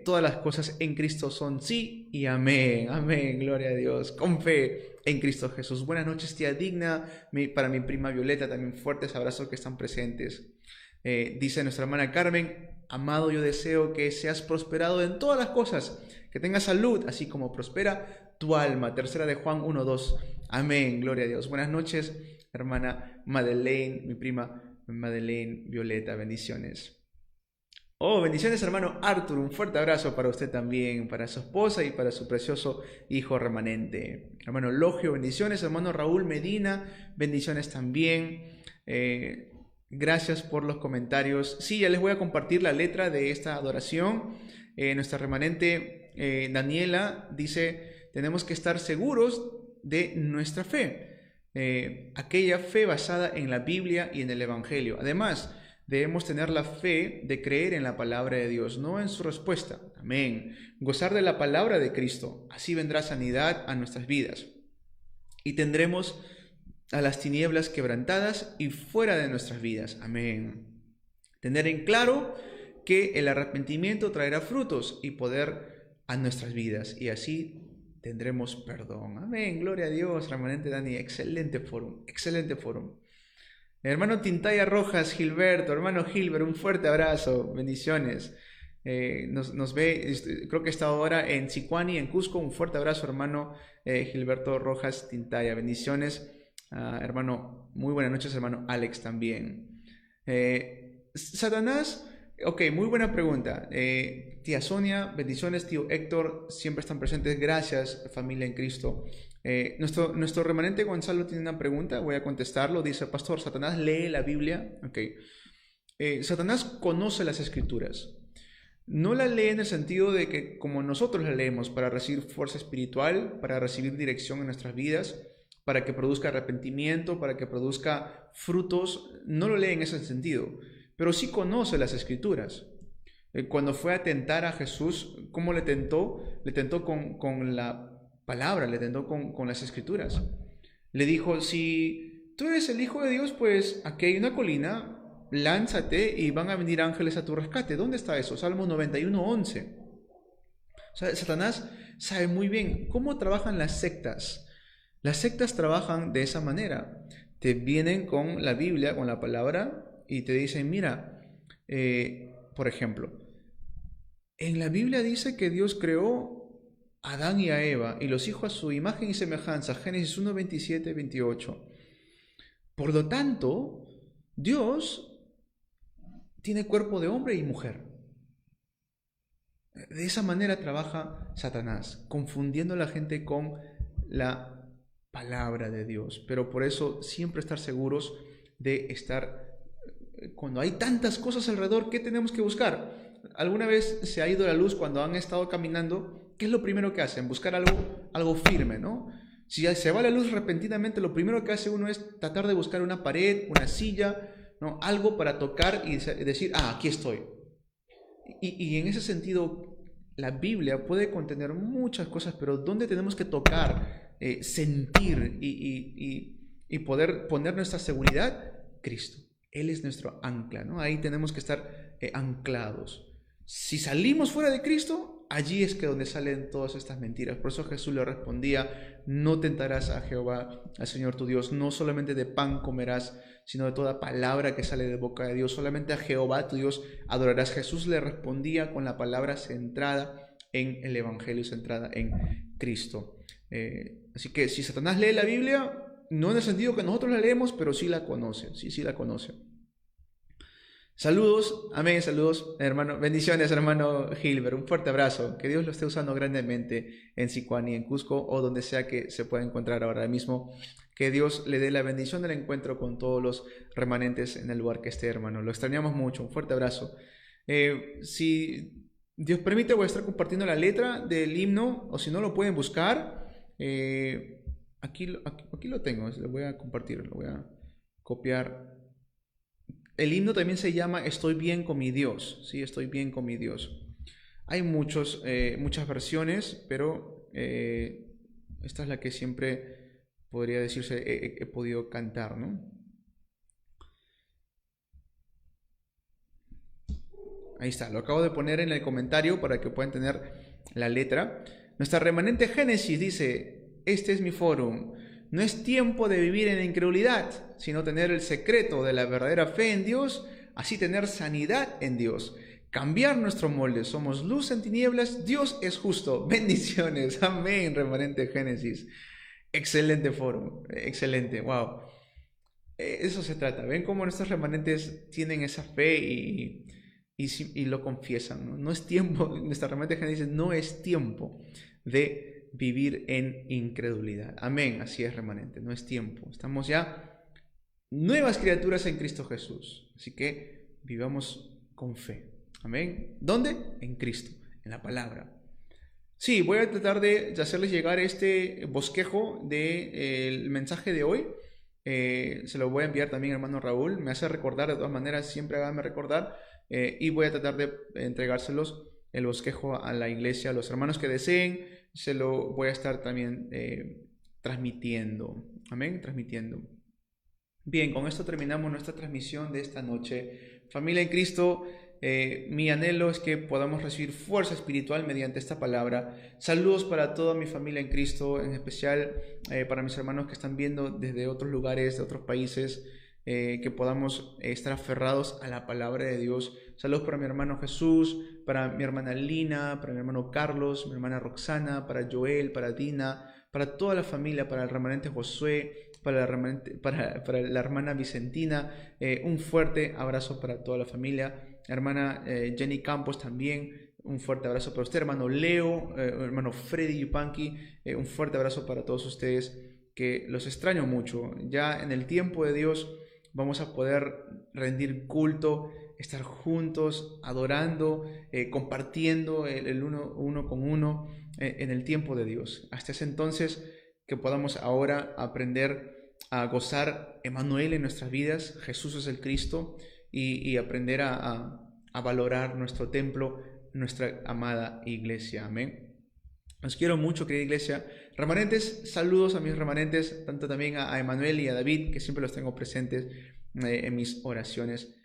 Speaker 1: Todas las cosas en Cristo son sí y amén, amén, gloria a Dios, con fe en Cristo Jesús. Buenas noches, tía Digna, para mi prima Violeta, también fuertes abrazos que están presentes. Dice nuestra hermana Carmen, amado, yo deseo que seas prosperado en todas las cosas, que tengas salud, así como prospera tu alma. Tercera de Juan 1:2. Amén, gloria a Dios. Buenas noches, hermana Madeleine, mi prima Madeleine Violeta, bendiciones. Oh, bendiciones, hermano Arthur, un fuerte abrazo para usted también, para su esposa y para su precioso hijo remanente. Hermano Logio, bendiciones, hermano Raúl Medina, bendiciones también. Gracias por los comentarios. Sí, ya les voy a compartir la letra de esta adoración. Nuestra remanente Daniela dice, tenemos que estar seguros de nuestra fe, aquella fe basada en la Biblia y en el Evangelio. Además, debemos tener la fe de creer en la palabra de Dios, no en su respuesta. Amén. Gozar de la palabra de Cristo, así vendrá sanidad a nuestras vidas. Y tendremos a las tinieblas quebrantadas y fuera de nuestras vidas. Amén. Tener en claro que el arrepentimiento traerá frutos y poder a nuestras vidas, y así tendremos perdón. Amén, gloria a Dios, remanente Dani, excelente foro, excelente foro. Hermano Tintaya Rojas, Gilberto, hermano Gilbert, un fuerte abrazo, bendiciones. Nos ve, creo que está ahora en Sicuani, en Cusco, un fuerte abrazo, hermano Gilberto Rojas Tintaya, bendiciones. Hermano, muy buenas noches, hermano Alex también. Satanás, ok, muy buena pregunta. Tía Sonia, bendiciones, tío Héctor, siempre están presentes, gracias familia en Cristo. Nuestro remanente Gonzalo tiene una pregunta, voy a contestarlo, dice, pastor, ¿Satanás lee la Biblia? Ok, Satanás conoce las escrituras, no la lee en el sentido de que como nosotros la leemos para recibir fuerza espiritual, para recibir dirección en nuestras vidas, para que produzca arrepentimiento, para que produzca frutos, no lo lee en ese sentido, pero sí conoce las escrituras. Cuando fue a tentar a Jesús, ¿cómo le tentó? Le tentó con la palabra, le tentó con las escrituras. Le dijo, si tú eres el Hijo de Dios, pues aquí hay una colina, lánzate y van a venir ángeles a tu rescate. ¿Dónde está eso? Salmo 91:11. O sea, Satanás sabe muy bien cómo trabajan las sectas. Las sectas trabajan de esa manera. Te vienen con la Biblia, con la palabra, y te dicen, mira, por ejemplo, en la Biblia dice que Dios creó a Adán y a Eva y los hijos a su imagen y semejanza, Génesis 1, 27, 28. Por lo tanto, Dios tiene cuerpo de hombre y mujer. De esa manera trabaja Satanás, confundiendo a la gente con la palabra de Dios. Pero por eso siempre estar seguros de estar, cuando hay tantas cosas alrededor, ¿qué tenemos que buscar? ¿Alguna vez se ha ido la luz cuando han estado caminando? ¿Qué es lo primero que hacen? Buscar algo firme, ¿no? Si se va la luz repentinamente, lo primero que hace uno es tratar de buscar una pared, una silla, ¿no? Algo para tocar y decir, aquí estoy. Y en ese sentido, la Biblia puede contener muchas cosas, pero ¿dónde tenemos que tocar, sentir y poder poner nuestra seguridad? Cristo. Él es nuestro ancla, ¿no? Ahí tenemos que estar anclados. Si salimos fuera de Cristo, allí es que donde salen todas estas mentiras. Por eso Jesús le respondía, no tentarás a Jehová, al Señor tu Dios, no solamente de pan comerás, sino de toda palabra que sale de boca de Dios, solamente a Jehová tu Dios adorarás. Jesús le respondía con la palabra centrada en el Evangelio, centrada en Cristo. Así que si Satanás lee la Biblia, no en el sentido que nosotros la leemos, pero sí la conoce, sí la conoce. Saludos, amén, saludos, hermano, bendiciones, hermano Gilbert, un fuerte abrazo, que Dios lo esté usando grandemente en Sicuani, en Cusco o donde sea que se pueda encontrar ahora mismo. Que Dios le dé la bendición del encuentro con todos los remanentes en el lugar que esté, hermano. Lo extrañamos mucho, un fuerte abrazo. Si Dios permite, voy a estar compartiendo la letra del himno, o si no lo pueden buscar. Aquí lo tengo, lo voy a compartir, lo voy a copiar. El himno también se llama Estoy bien con mi Dios, ¿sí? Estoy bien con mi Dios. Hay muchas versiones, pero esta es la que siempre podría decirse he podido cantar, ¿no? Ahí está, lo acabo de poner en el comentario para que puedan tener la letra. Nuestra remanente Génesis dice, este es mi fórum. No es tiempo de vivir en la incredulidad, sino tener el secreto de la verdadera fe en Dios, así tener sanidad en Dios. Cambiar nuestro molde, somos luz en tinieblas, Dios es justo. Bendiciones, amén, remanente Génesis. Excelente fórum, excelente, wow. Eso se trata, ven cómo nuestros remanentes tienen esa fe y lo confiesan, ¿no? No es tiempo, nuestra remanente Génesis dice, no es tiempo de vivir en incredulidad. Amén, así es remanente, no es tiempo. Estamos ya nuevas criaturas en Cristo Jesús, así que vivamos con fe. Amén. ¿Dónde? En Cristo, en la palabra. Sí, voy a tratar de hacerles llegar este bosquejo del mensaje de hoy. Se lo voy a enviar también al hermano Raúl. Me hace recordar, de todas maneras, siempre háganme recordar. Y voy a tratar de entregárselos el bosquejo a la iglesia, a los hermanos que deseen. Se lo voy a estar también transmitiendo. Amén, transmitiendo. Bien, con esto terminamos nuestra transmisión de esta noche. Familia en Cristo, mi anhelo es que podamos recibir fuerza espiritual mediante esta palabra. Saludos para toda mi familia en Cristo, en especial para mis hermanos que están viendo desde otros lugares, de otros países, que podamos estar aferrados a la palabra de Dios. Saludos para mi hermano Jesús, para mi hermana Lina, para mi hermano Carlos, mi hermana Roxana, para Joel, para Dina, para toda la familia, para el remanente Josué, para la hermana Vicentina. Un fuerte abrazo para toda la familia. Hermana Jenny Campos también, un fuerte abrazo para usted. Hermano Leo, hermano Freddy Yupanqui, un fuerte abrazo para todos ustedes, que los extraño mucho. Ya en el tiempo de Dios vamos a poder rendir culto, estar juntos, adorando, compartiendo el uno con uno en el tiempo de Dios. Hasta ese entonces, que podamos ahora aprender a gozar Emmanuel en nuestras vidas. Jesús es el Cristo, y aprender a valorar nuestro templo, nuestra amada iglesia. Amén. Los quiero mucho, querida iglesia. Remanentes, saludos a mis remanentes, tanto también a Emmanuel y a David, que siempre los tengo presentes en mis oraciones.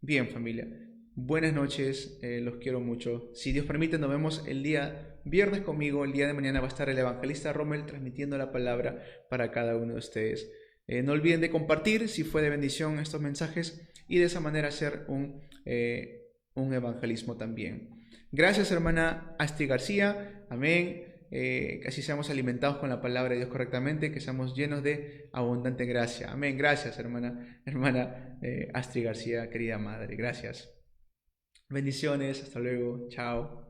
Speaker 1: Bien, familia. Buenas noches, los quiero mucho. Si Dios permite, nos vemos el día viernes conmigo. El día de mañana va a estar el evangelista Rommel transmitiendo la palabra para cada uno de ustedes. No olviden de compartir si fue de bendición estos mensajes y de esa manera hacer un evangelismo también. Gracias, hermana Asti García. Amén. Que así seamos alimentados con la palabra de Dios correctamente, que seamos llenos de abundante gracia. Amén. Gracias, hermana Astrid García, querida madre. Gracias. Bendiciones. Hasta luego. Chao.